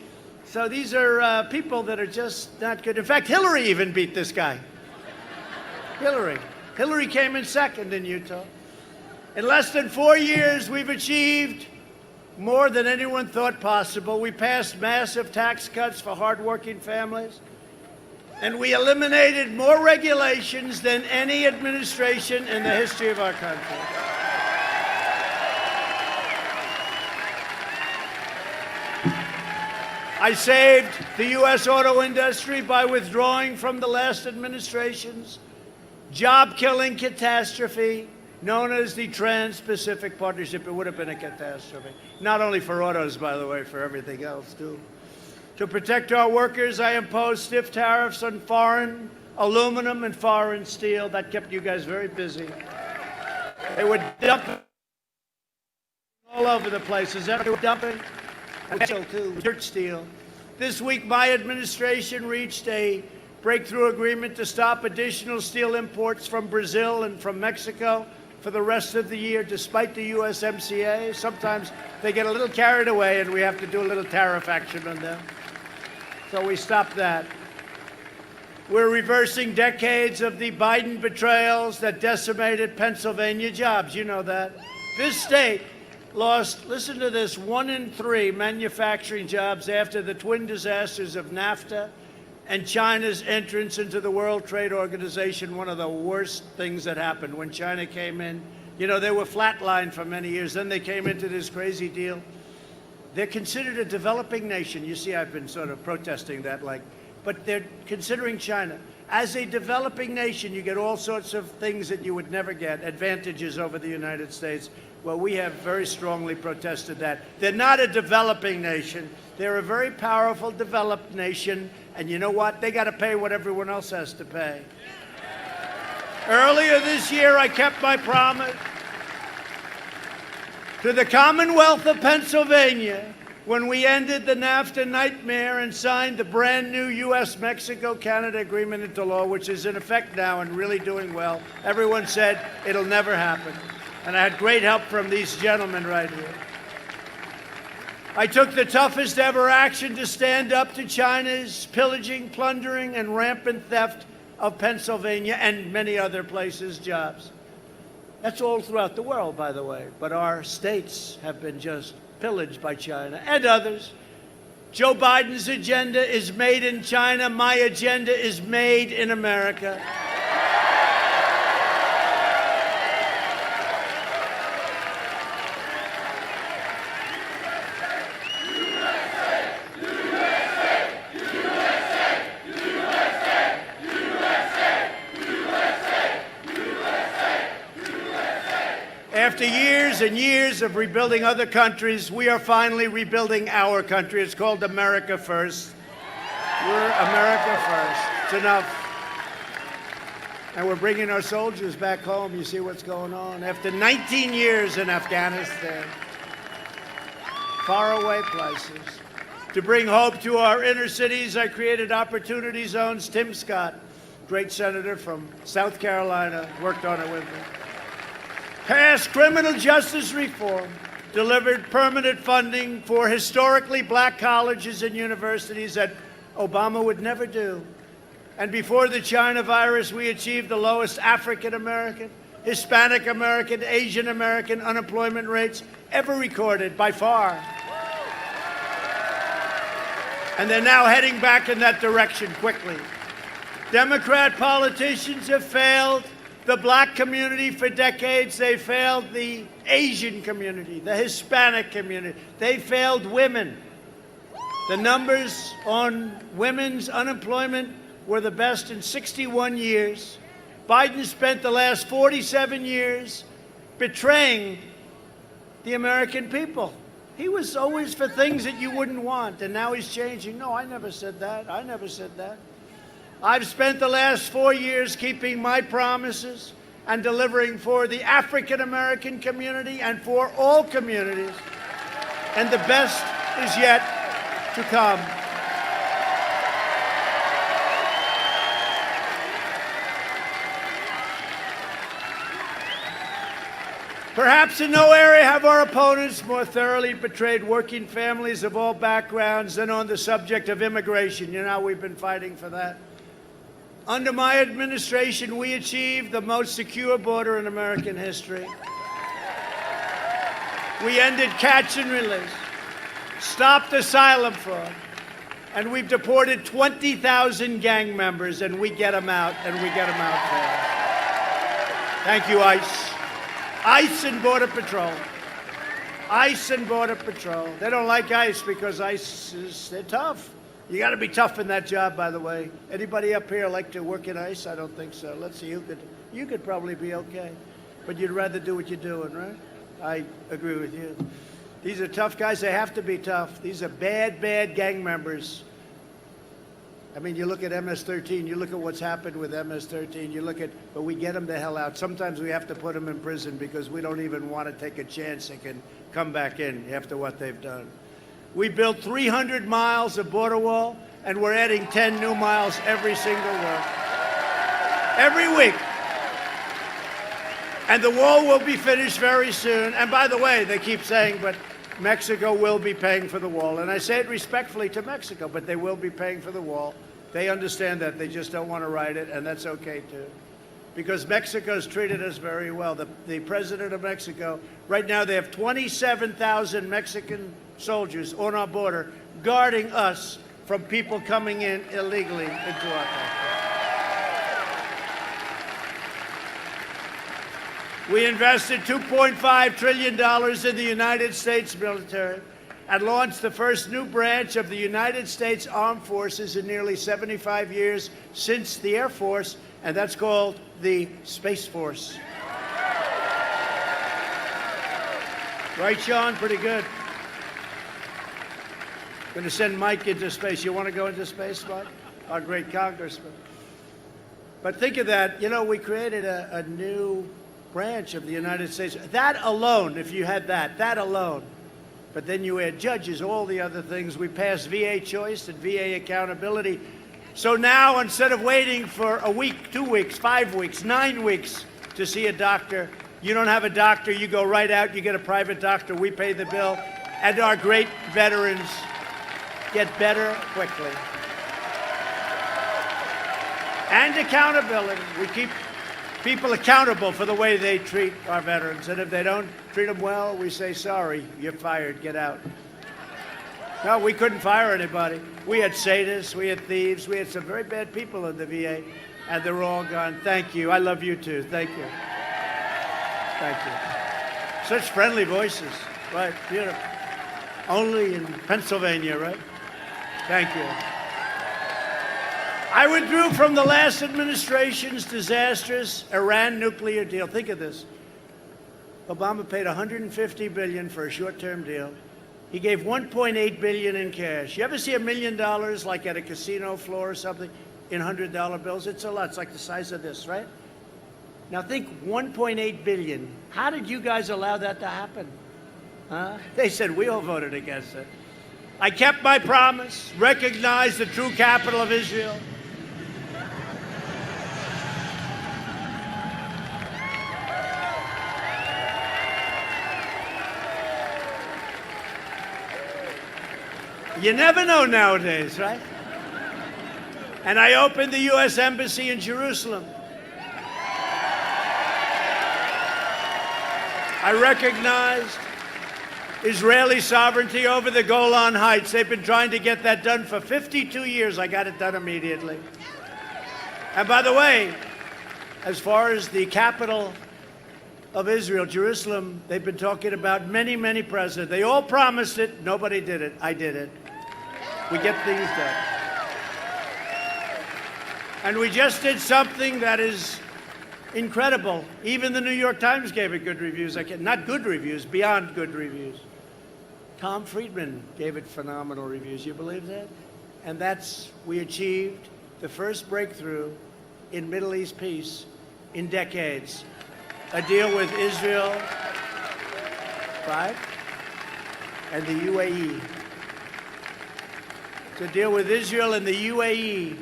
So these are people that are just not good. In fact, Hillary even beat this guy. Hillary came in second in Utah. In less than 4 years, we've achieved more than anyone thought possible. We passed massive tax cuts for hardworking families, and we eliminated more regulations than any administration in the history of our country. I saved the U.S. auto industry by withdrawing from the last administration's job-killing catastrophe known as the Trans-Pacific Partnership. It would have been a catastrophe. Not only for autos, by the way, for everything else, too. To protect our workers, I imposed stiff tariffs on foreign aluminum and foreign steel. That kept you guys very busy. They were dumping all over the place. Is that what they were dumping? And steel, too. Dirt steel. This week, my administration reached a breakthrough agreement to stop additional steel imports from Brazil and from Mexico for the rest of the year, despite the USMCA. Sometimes they get a little carried away and we have to do a little tariff action on them. So we stopped that. We're reversing decades of the Biden betrayals that decimated Pennsylvania jobs. You know that. This state lost, listen to this, 1 in 3 manufacturing jobs after the twin disasters of NAFTA and China's entrance into the World Trade Organization. One of the worst things that happened when China came in. You know, they were flatlined for many years. Then they came into this crazy deal. They're considered a developing nation. You see, I've been sort of protesting that, but they're considering China. As a developing nation, you get all sorts of things that you would never get, advantages over the United States. Well, we have very strongly protested that. They're not a developing nation. They're a very powerful, developed nation. And you know what? They got to pay what everyone else has to pay. Earlier this year, I kept my promise to the Commonwealth of Pennsylvania when we ended the NAFTA nightmare and signed the brand new U.S.-Mexico-Canada agreement into law, which is in effect now and really doing well. Everyone said it'll never happen. And I had great help from these gentlemen right here. I took the toughest ever action to stand up to China's pillaging, plundering, and rampant theft of Pennsylvania and many other places' jobs. That's all throughout the world, by the way, but our states have been just pillaged by China and others. Joe Biden's agenda is made in China. My agenda is made in America. After years and years of rebuilding other countries, we are finally rebuilding our country. It's called America First. We're America First. It's enough. And we're bringing our soldiers back home. You see what's going on. After 19 years in Afghanistan, faraway places. To bring hope to our inner cities, I created Opportunity Zones. Tim Scott, great senator from South Carolina, worked on it with me. Passed criminal justice reform, delivered permanent funding for historically black colleges and universities that Obama would never do. And before the China virus, we achieved the lowest African American, Hispanic American, Asian American unemployment rates ever recorded by far. And they're now heading back in that direction quickly. Democrat politicians have failed the black community for decades. They failed the Asian community, the Hispanic community. They failed women. The numbers on women's unemployment were the best in 61 years. Biden spent the last 47 years betraying the American people. He was always for things that you wouldn't want, and now he's changing. No, I never said that. I never said that. I've spent the last 4 years keeping my promises and delivering for the African American community and for all communities. And the best is yet to come. Perhaps in no area have our opponents more thoroughly betrayed working families of all backgrounds than on the subject of immigration. You know, we've been fighting for that. Under my administration, we achieved the most secure border in American history. We ended catch and release, stopped asylum fraud, and we've deported 20,000 gang members, and we get them out, and we get them out fast. Thank you, ICE. ICE and Border Patrol. ICE and Border Patrol. They don't like ICE because they're tough. You got to be tough in that job, by the way. Anybody up here like to work in ICE? I don't think so. Let's see, you could probably be okay. But you'd rather do what you're doing, right? I agree with you. These are tough guys. They have to be tough. These are bad, bad gang members. I mean, you look at MS-13, you look at what's happened with MS-13, but we get them the hell out. Sometimes we have to put them in prison because we don't even want to take a chance they can come back in after what they've done. We built 300 miles of border wall, and we're adding 10 new miles every single week. Every week. And the wall will be finished very soon. And by the way, they keep saying, but Mexico will be paying for the wall. And I say it respectfully to Mexico, but they will be paying for the wall. They understand that. They just don't want to write it, and that's okay, too. Because Mexico's treated us very well. The president of Mexico, right now they have 27,000 Mexican soldiers on our border guarding us from people coming in illegally into our country. We invested $2.5 trillion in the United States military and launched the first new branch of the United States Armed Forces in nearly 75 years since the Air Force, and that's called the Space Force. Right, Sean? Pretty good. Going to send Mike into space. You want to go into space, Mike? Our great congressman. But think of that. You know, we created a new branch of the United States. That alone, if you had that alone. But then you add judges, all the other things. We passed VA choice and VA accountability. So now, instead of waiting for a week, 2 weeks, 5 weeks, 9 weeks to see a doctor, you don't have a doctor, you go right out, you get a private doctor, we pay the bill, and our great veterans get better quickly. And accountability. We keep people accountable for the way they treat our veterans. And if they don't treat them well, we say, sorry, you're fired, get out. No, we couldn't fire anybody. We had sadists, we had thieves, we had some very bad people in the VA, and they're all gone. Thank you. I love you too. Thank you. Thank you. Such friendly voices. Right, beautiful. Only in Pennsylvania, right? Thank you. I withdrew from the last administration's disastrous Iran nuclear deal. Think of this. Obama paid $150 billion for a short-term deal. He gave $1.8 billion in cash. You ever see $1 million like at a casino floor or something in $100 bills? It's a lot. It's like the size of this, right? Now think $1.8 billion. How did you guys allow that to happen? Huh? They said we all voted against it. I kept my promise, recognized the true capital of Israel. You never know nowadays, right? And I opened the U.S. Embassy in Jerusalem. I recognized Israeli sovereignty over the Golan Heights. They've been trying to get that done for 52 years. I got it done immediately. And by the way, as far as the capital of Israel, Jerusalem, they've been talking about many, many presidents. They all promised it. Nobody did it. I did it. We get things done. And we just did something that is incredible. Even the New York Times gave it good reviews. Not good reviews, beyond good reviews. Tom Friedman gave it phenomenal reviews. You believe that? And we achieved the first breakthrough in Middle East peace in decades. A deal with Israel, right? And the UAE. To deal with Israel and the UAE,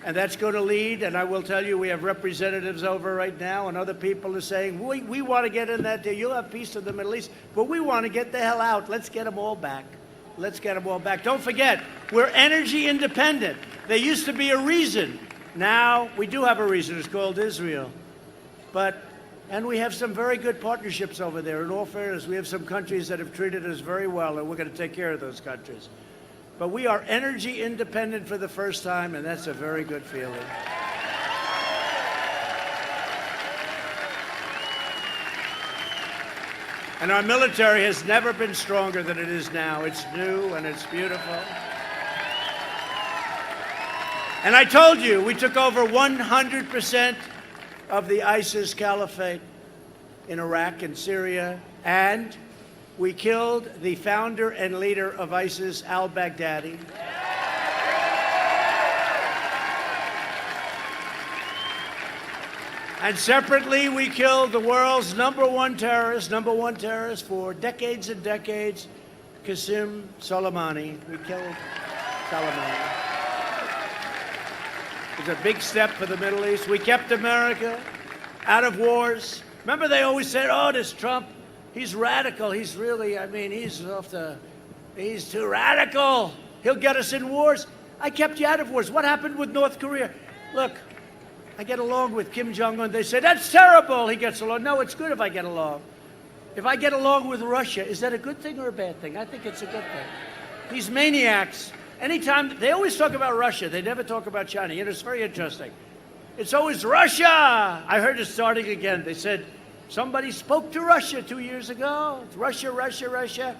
and that's going to lead, and I will tell you, we have representatives over right now, and other people are saying, we want to get in that deal. You'll have peace in the Middle East, but we want to get the hell out. Let's get them all back. Let's get them all back. Don't forget, we're energy independent. There used to be a reason. Now, we do have a reason. It's called Israel. And we have some very good partnerships over there. In all fairness, we have some countries that have treated us very well, and we're going to take care of those countries. But we are energy independent for the first time, and that's a very good feeling. And our military has never been stronger than it is now. It's new and it's beautiful. And I told you, we took over 100% of the ISIS caliphate in Iraq and Syria, and we killed the founder and leader of ISIS, al-Baghdadi. And separately, we killed the world's number one terrorist for decades and decades, Qasem Soleimani. We killed Soleimani. It was a big step for the Middle East. We kept America out of wars. Remember, they always said, oh, this Trump, he's radical. He's really, he's too radical. He'll get us in wars. I kept you out of wars. What happened with North Korea? Look, I get along with Kim Jong-un. They say, that's terrible. He gets along. No, it's good if I get along. If I get along with Russia, is that a good thing or a bad thing? I think it's a good thing. These maniacs, anytime, they always talk about Russia. They never talk about China. You know, it's very interesting. It's always Russia. I heard it starting again. They said, somebody spoke to Russia 2 years ago. It's Russia, Russia, Russia.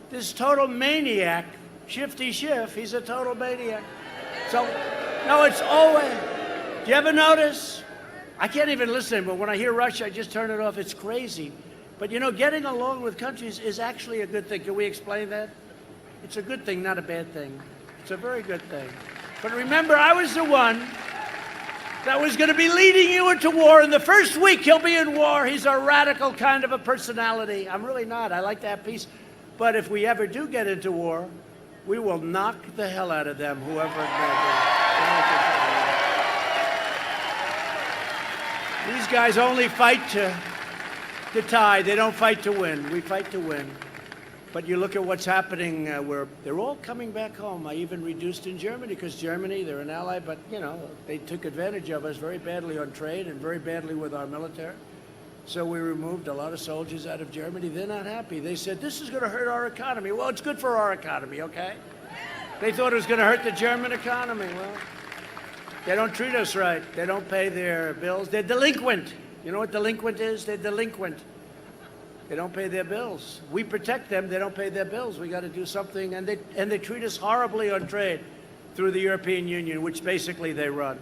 This total maniac, Shifty Schiff, he's a total maniac. So, no, it's always, do you ever notice? I can't even listen, but when I hear Russia, I just turn it off. It's crazy. But, you know, getting along with countries is actually a good thing. Can we explain that? It's a good thing, not a bad thing. It's a very good thing. But remember, I was the one that was going to be leading you into war. In the first week, he'll be in war. He's a radical kind of a personality. I'm really not. I like to have peace. But if we ever do get into war, we will knock the hell out of them, whoever it may be. These guys only fight to tie. They don't fight to win. We fight to win. But you look at what's happening where they're all coming back home. I even reduced in Germany because Germany, they're an ally, but, you know, they took advantage of us very badly on trade and very badly with our military. So we removed a lot of soldiers out of Germany. They're not happy. They said, this is going to hurt our economy. Well, it's good for our economy, okay? They thought it was going to hurt the German economy. Well, they don't treat us right. They don't pay their bills. They're delinquent. You know what delinquent is? They're delinquent. They don't pay their bills. We protect them. They don't pay their bills. We got to do something. And they treat us horribly on trade through the European Union, which basically they run.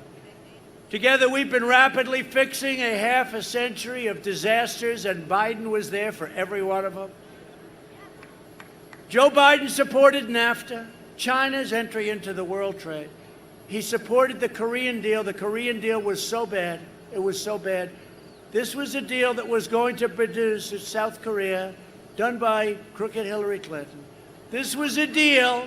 Together, we've been rapidly fixing a half a century of disasters, and Biden was there for every one of them. Joe Biden supported NAFTA, China's entry into the world trade. He supported the Korean deal. The Korean deal was so bad. It was so bad. This was a deal that was going to produce South Korea, done by crooked Hillary Clinton. This was a deal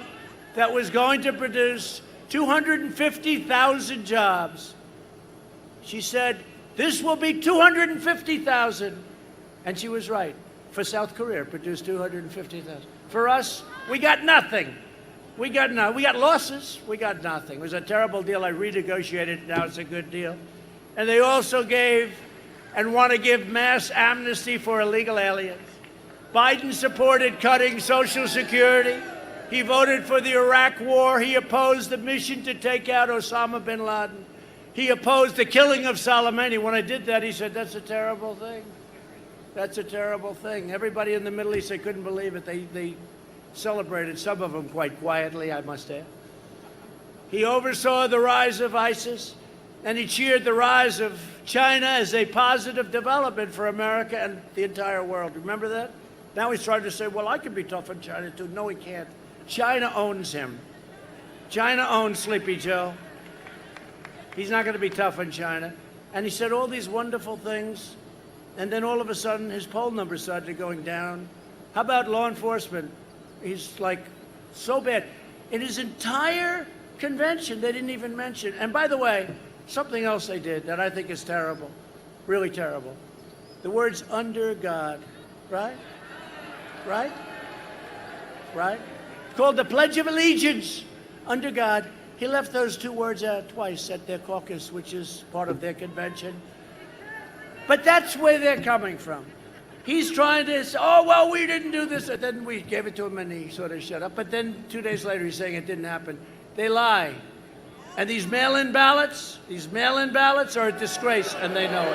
that was going to produce 250,000 jobs. She said, this will be 250,000. And she was right. For South Korea, it produced 250,000. For us, we got nothing. We got losses. We got nothing. It was a terrible deal. I renegotiated it. Now it's a good deal. And they also gave and want to give mass amnesty for illegal aliens. Biden supported cutting Social Security. He voted for the Iraq War. He opposed the mission to take out Osama bin Laden. He opposed the killing of Soleimani. When I did that, he said, that's a terrible thing. That's a terrible thing. Everybody in the Middle East, they couldn't believe it. They celebrated, some of them quite quietly, I must add. He oversaw the rise of ISIS, and he cheered the rise of China as a positive development for America and the entire world. Remember that? Now he's trying to say, well, I can be tough on China, too. No, he can't. China owns him. China owns Sleepy Joe. He's not going to be tough on China. And he said all these wonderful things, and then all of a sudden his poll numbers started going down. How about law enforcement? He's like, so bad. In his entire convention, they didn't even mention. And by the way, something else they did that I think is terrible, really terrible. The words under God, right? Right? Right? Called the Pledge of Allegiance, under God. He left those two words out twice at their caucus, which is part of their convention. But that's where they're coming from. He's trying to say, oh, well, we didn't do this. And then we gave it to him and he sort of shut up. But then 2 days later, he's saying it didn't happen. They lie. And these mail-in ballots are a disgrace, and they know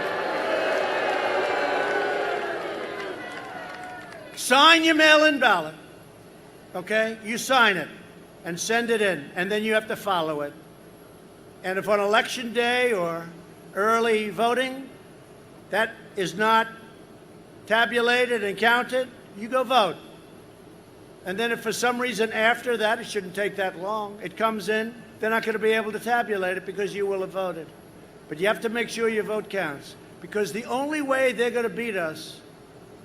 it. Sign your mail-in ballot, okay? You sign it and send it in, and then you have to follow it. And if on election day or early voting, that is not tabulated and counted, you go vote. And then if for some reason after that, it shouldn't take that long, it comes in, they're not going to be able to tabulate it because you will have voted. But you have to make sure your vote counts, because the only way they're going to beat us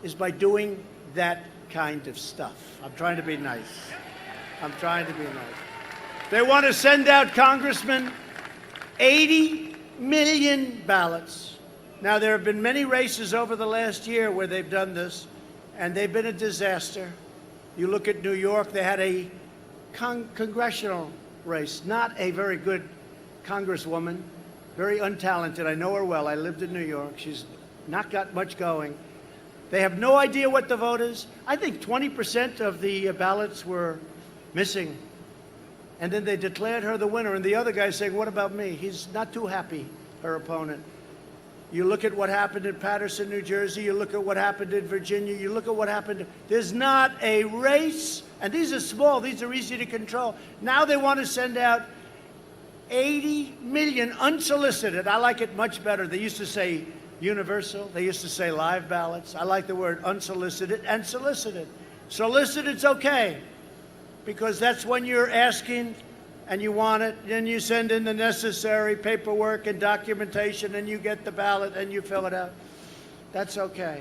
is by doing that kind of stuff. I'm trying to be nice. I'm trying to be nice. They want to send out, congressmen, 80 million ballots. Now, there have been many races over the last year where they've done this, and they've been a disaster. You look at New York, they had a congressional race, not a very good congresswoman, very untalented. I know her well. I lived in New York. She's not got much going. They have no idea what the vote is. I think 20% of the ballots were missing. And then they declared her the winner. And the other guy saying, what about me? He's not too happy, her opponent. You look at what happened in Paterson, New Jersey. You look at what happened in Virginia. You look at what happened. There's not a race. And these are small. These are easy to control. Now they want to send out 80 million unsolicited. I like it much better. They used to say universal. They used to say live ballots. I like the word unsolicited and solicited. Solicited's okay, because that's when you're asking and you want it, then you send in the necessary paperwork and documentation, and you get the ballot and you fill it out. That's okay.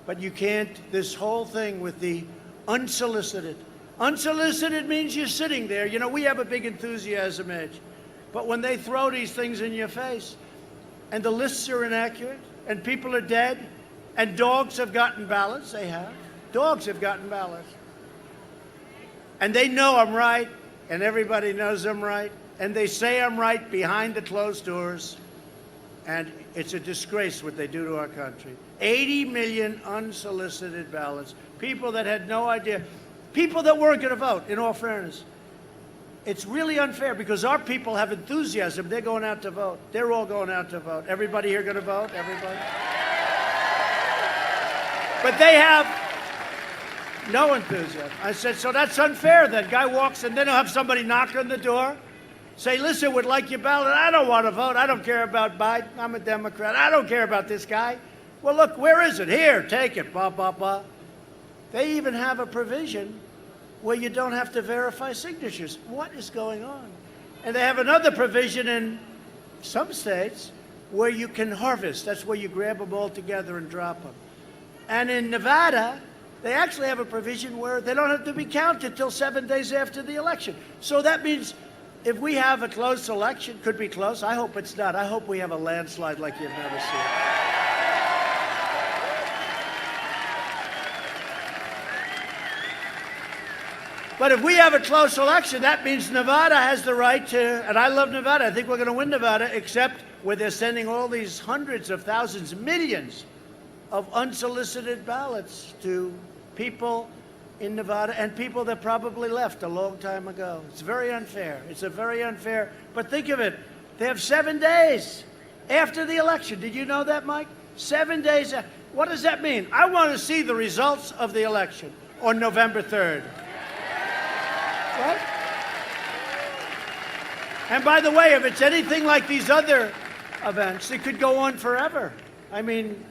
But you can't, this whole thing with the unsolicited. Unsolicited means you're sitting there. You know, we have a big enthusiasm edge. But when they throw these things in your face, and the lists are inaccurate, and people are dead, and dogs have gotten ballots, they have. Dogs have gotten ballots. And they know I'm right, and everybody knows I'm right, and they say I'm right behind the closed doors, and it's a disgrace what they do to our country. 80 million unsolicited ballots, people that had no idea, people that weren't going to vote, in all fairness. It's really unfair because our people have enthusiasm. They're going out to vote. They're all going out to vote. Everybody here going to vote? Everybody? But they have no enthusiasm. I said, so that's unfair. That guy walks and then he'll have somebody knock on the door, say, listen, would like your ballot. I don't want to vote. I don't care about Biden. I'm a Democrat. I don't care about this guy. Well, look, where is it? Here, take it. Blah, blah, blah. They even have a provision where you don't have to verify signatures. What is going on? And they have another provision in some states where you can harvest. That's where you grab them all together and drop them. And in Nevada, they actually have a provision where they don't have to be counted till 7 days after the election. So that means if we have a close election, could be close. I hope it's not. I hope we have a landslide like you've never seen. But if we have a close election, that means Nevada has the right to, and I love Nevada. I think we're going to win Nevada, except where they're sending all these hundreds of thousands, millions of unsolicited ballots to people in Nevada and people that probably left a long time ago. It's very unfair. It's a very unfair. But think of it. They have 7 days after the election. Did you know that, Mike? 7 days. What does that mean? I want to see the results of the election on November 3rd. Right? And by the way, if it's anything like these other events, it could go on forever. I mean,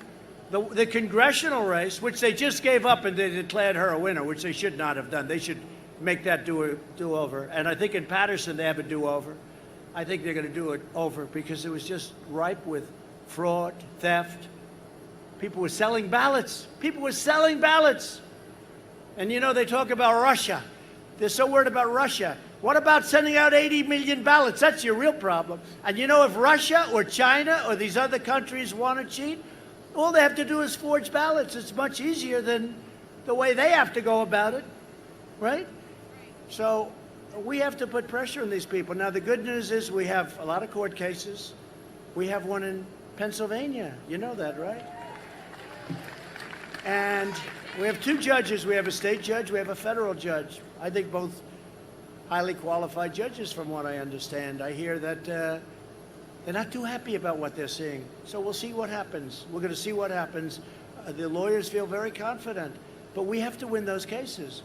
the congressional race, which they just gave up and they declared her a winner, which they should not have done. They should make that do-over. And I think in Patterson they have a do-over. I think they're going to do it over because it was just ripe with fraud, theft. People were selling ballots. People were selling ballots. And you know, they talk about Russia. They're so worried about Russia. What about sending out 80 million ballots? That's your real problem. And you know, if Russia or China or these other countries want to cheat, all they have to do is forge ballots. It's much easier than the way they have to go about it, right? So we have to put pressure on these people. Now, the good news is we have a lot of court cases. We have one in Pennsylvania. You know that, right? And we have two judges. We have a state judge. We have a federal judge. I think both highly qualified judges, from what I understand. I hear that they're not too happy about what they're seeing. So we'll see what happens. We're going to see what happens. The lawyers feel very confident. But we have to win those cases.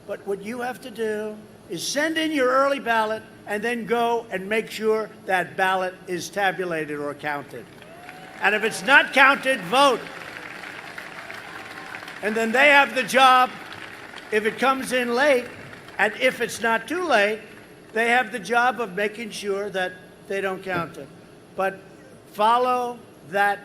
But what you have to do is send in your early ballot and then go and make sure that ballot is tabulated or counted. And if it's not counted, vote. And then they have the job, if it comes in late, and if it's not too late, they have the job of making sure that they don't count it. But follow that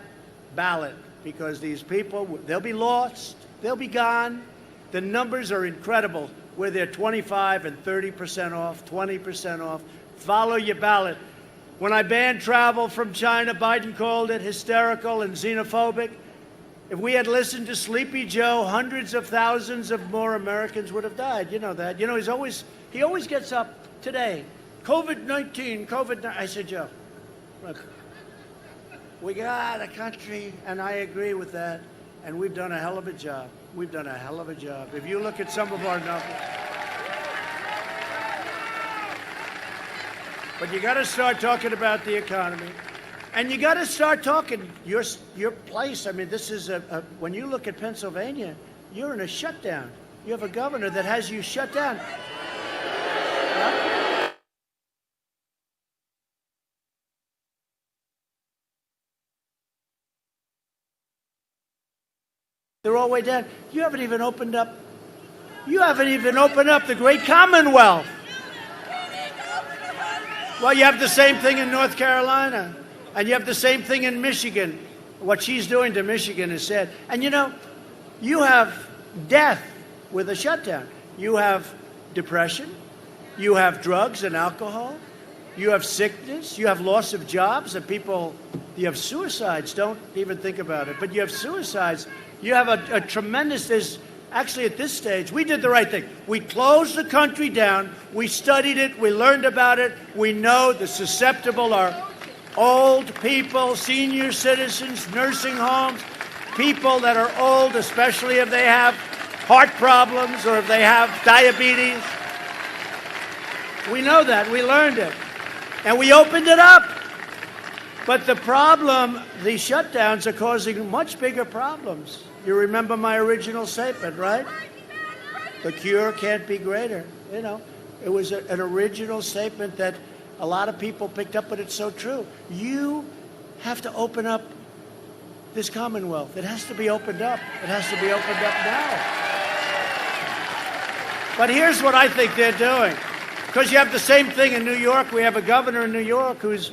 ballot, because these people, they'll be lost, they'll be gone. The numbers are incredible, where they're 25 and 30% off, 20% off. Follow your ballot. When I banned travel from China, Biden called it hysterical and xenophobic. If we had listened to Sleepy Joe, hundreds of thousands of more Americans would have died. You know that. You know, he always gets up today. COVID-19, COVID-19. I said, Joe, look, we got a country, and I agree with that, and we've done a hell of a job. We've done a hell of a job. If you look at some of our numbers. But you got to start talking about the economy. And you got to start talking your place. I mean, this is when you look at Pennsylvania, you're in a shutdown. You have a governor that has you shut down. Right? They're all way down. You haven't even opened up. You haven't even opened up the great Commonwealth. Well, you have the same thing in North Carolina. And you have the same thing in Michigan. What she's doing to Michigan is sad. And you know, you have death with a shutdown. You have depression. You have drugs and alcohol. You have sickness. You have loss of jobs. And people, you have suicides. Don't even think about it. But you have suicides. You have a tremendous, Actually, at this stage, we did the right thing. We closed the country down. We studied it. We learned about it. We know the susceptible are old people, senior citizens, nursing homes, people that are old, especially if they have heart problems or if they have diabetes. We know that. We learned it. And we opened it up. But the problem, these shutdowns are causing much bigger problems. You remember my original statement, right? The cure can't be greater. You know, it was an original statement that a lot of people picked up, but it's so true. You have to open up this Commonwealth. It has to be opened up. It has to be opened up now. But here's what I think they're doing. Because you have the same thing in New York. We have a governor in New York who's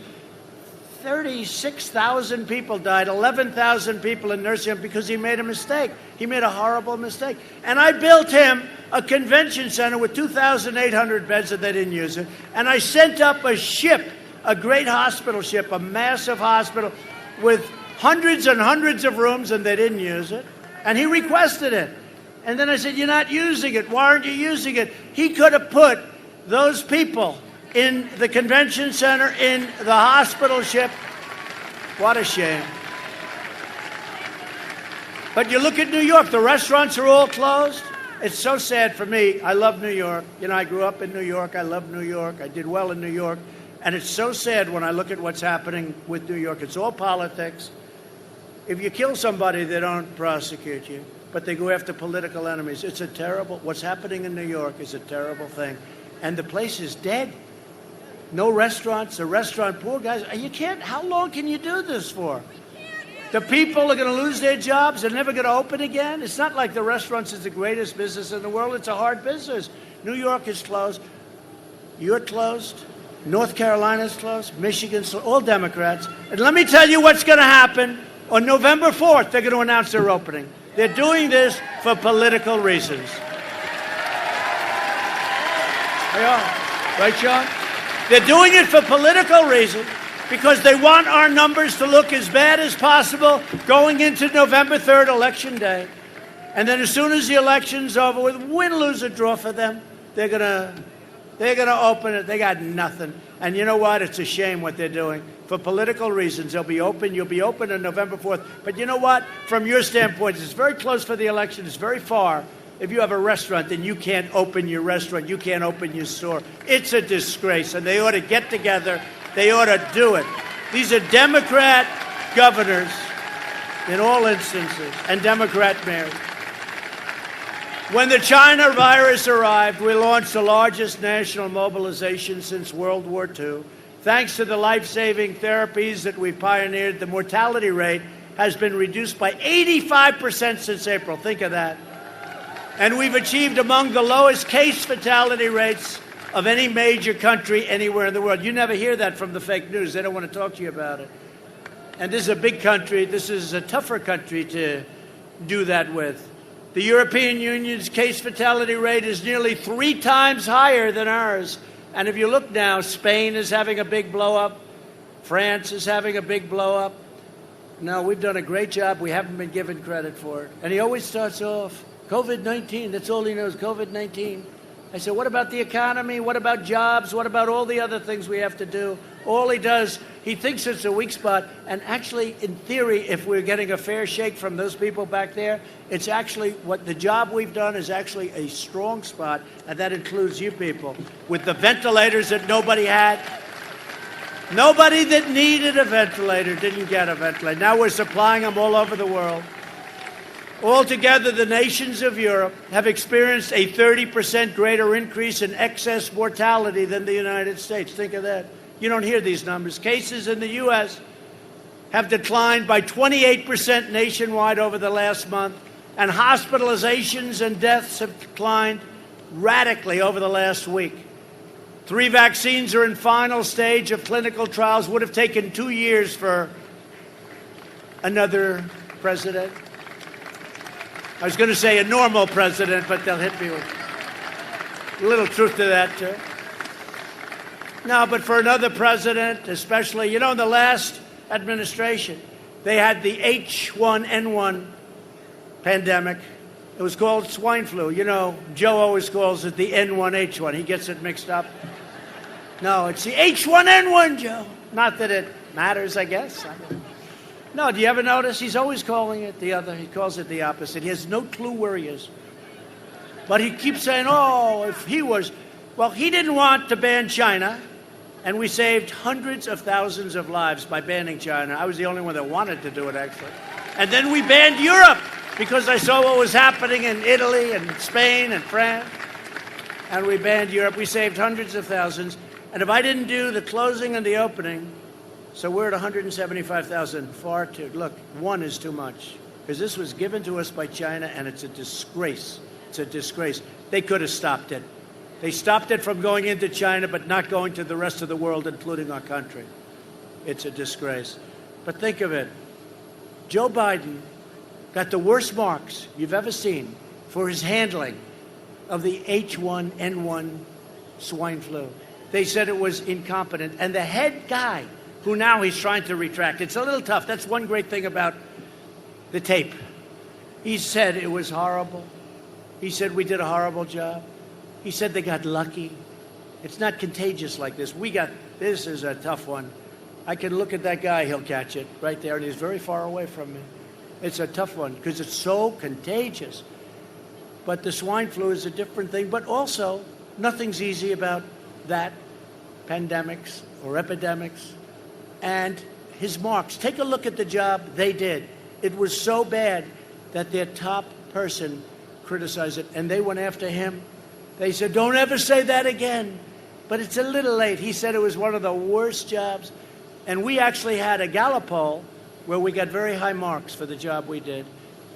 36,000 people died, 11,000 people in nursing home because he made a mistake. He made a horrible mistake. And I built him a convention center with 2,800 beds and they didn't use it. And I sent up a ship, a great hospital ship, a massive hospital with hundreds and hundreds of rooms and they didn't use it. And he requested it. And then I said, you're not using it. Why aren't you using it? He could have put those people in the convention center, in the hospital ship. What a shame. But you look at New York, the restaurants are all closed. It's so sad for me. I love New York. You know, I grew up in New York. I love New York. I did well in New York. And it's so sad when I look at what's happening with New York. It's all politics. If you kill somebody, they don't prosecute you, but they go after political enemies. It's a terrible, what's happening in New York is a terrible thing. And the place is dead. No restaurants, the restaurant poor guys. You can't, how long can you do this for? The people are going to lose their jobs. They're never going to open again. It's not like the restaurants is the greatest business in the world. It's a hard business. New York is closed. You're closed. North Carolina's closed. Michigan's closed. All Democrats. And let me tell you what's going to happen. On November 4th, they're going to announce their opening. They're doing this for political reasons. They are. Right, Sean? They're doing it for political reasons because they want our numbers to look as bad as possible going into November 3rd, Election Day. And then as soon as the election's over with, win, lose, or draw for them, they're gonna open it. They got nothing. And you know what? It's a shame what they're doing. For political reasons, they'll be open. You'll be open on November 4th. But you know what? From your standpoint, it's very close for the election. It's very far. If you have a restaurant, then you can't open your restaurant. You can't open your store. It's a disgrace, and they ought to get together. They ought to do it. These are Democrat governors in all instances, and Democrat mayors. When the China virus arrived, we launched the largest national mobilization since World War II. Thanks to the life-saving therapies that we pioneered, the mortality rate has been reduced by 85% since April. Think of that. And we've achieved among the lowest case fatality rates of any major country anywhere in the world. You never hear that from the fake news. They don't want to talk to you about it. And this is a big country. This is a tougher country to do that with. The European Union's case fatality rate is nearly 3 times higher than ours. And if you look now, Spain is having a big blow-up. France is having a big blow-up. No, we've done a great job. We haven't been given credit for it. And he always starts off, COVID-19, that's all he knows, COVID-19. I said, what about the economy? What about jobs? What about all the other things we have to do? All he does, he thinks it's a weak spot. And actually, in theory, if we're getting a fair shake from those people back there, it's actually what the job we've done is actually a strong spot, and that includes you people. With the ventilators that nobody had, nobody that needed a ventilator didn't get a ventilator. Now we're supplying them all over the world. Altogether, the nations of Europe have experienced a 30% greater increase in excess mortality than the United States. Think of that. You don't hear these numbers. Cases in the U.S. have declined by 28% nationwide over the last month, and hospitalizations and deaths have declined radically over the last week. 3 vaccines are in final stage of clinical trials. Would have taken 2 years for another president. I was going to say a normal president, but they'll hit me with a little truth to that, too. No, but for another president, especially, you know, in the last administration, they had the H1N1 pandemic. It was called swine flu. You know, Joe always calls it the N1H1. He gets it mixed up. No, it's the H1N1, Joe. Not that it matters, I guess. No, do you ever notice? He's always calling it the other. He calls it the opposite. He has no clue where he is. But he keeps saying, oh, if he was... Well, he didn't want to ban China, and we saved hundreds of thousands of lives by banning China. I was the only one that wanted to do it, actually. And then we banned Europe, because I saw what was happening in Italy and Spain and France. And we banned Europe. We saved hundreds of thousands. And if I didn't do the closing and the opening, so we're at 175,000, far too. Look, one is too much, because this was given to us by China, and it's a disgrace. It's a disgrace. They could have stopped it. They stopped it from going into China, but not going to the rest of the world, including our country. It's a disgrace. But think of it. Joe Biden got the worst marks you've ever seen for his handling of the H1N1 swine flu. They said it was incompetent. And the head guy, who now he's trying to retract, it's a little tough. That's one great thing about the tape. He said it was horrible. He said we did a horrible job. He said they got lucky. It's not contagious like this. This is a tough one. I can look at that guy, he'll catch it right there, and he's very far away from me. It's a tough one because it's so contagious. But the swine flu is a different thing. But also, nothing's easy about that, pandemics or epidemics. And his marks, take a look at the job they did. It was so bad that their top person criticized it, and they went after him. They said, don't ever say that again. But it's a little late. He said it was one of the worst jobs. And we actually had a Gallup poll where we got very high marks for the job we did.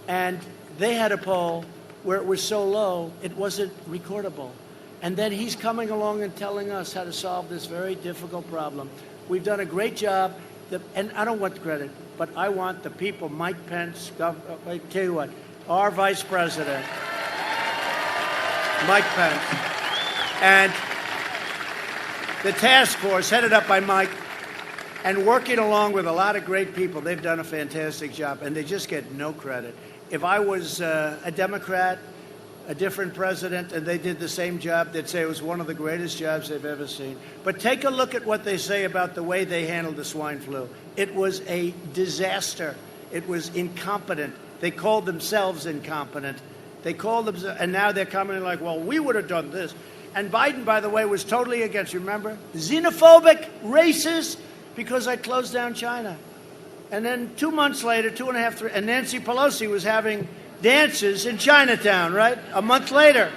And they had a poll where it was so low, it wasn't recordable. And then he's coming along and telling us how to solve this very difficult problem. We've done a great job, and I don't want the credit, but I want the people, Mike Pence, I tell you what, our vice president, Mike Pence, and the task force headed up by Mike, and working along with a lot of great people. They've done a fantastic job, and they just get no credit. If I was a Democrat, a different president, and they did the same job, they'd say it was one of the greatest jobs they've ever seen. But take a look at what they say about the way they handled the swine flu. It was a disaster. It was incompetent. They called themselves incompetent. They called them, and now they're coming in like, well, we would have done this. And Biden, by the way, was totally against, you remember? Xenophobic, racist, because I closed down China. And then 2 months later, 2.5, 3, and Nancy Pelosi was having dances in Chinatown, right? A month later.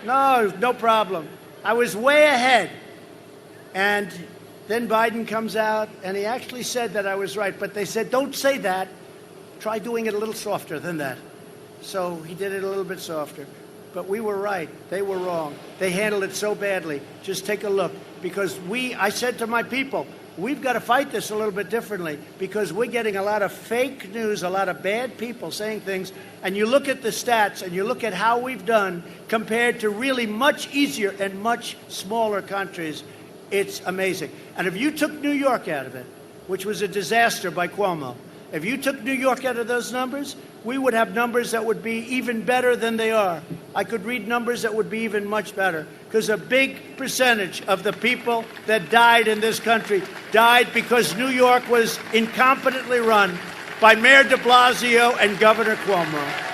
No problem. I was way ahead. And then Biden comes out, and he actually said that I was right. But they said, don't say that. Try doing it a little softer than that. So he did it a little bit softer. But we were right. They were wrong. They handled it so badly. Just take a look. Because I said to my people, we've got to fight this a little bit differently, because we're getting a lot of fake news, a lot of bad people saying things. And you look at the stats and you look at how we've done compared to really much easier and much smaller countries. It's amazing. And if you took New York out of it, which was a disaster by Cuomo, if you took New York out of those numbers, we would have numbers that would be even better than they are. I could read numbers that would be even much better, because a big percentage of the people that died in this country died because New York was incompetently run by Mayor de Blasio and Governor Cuomo.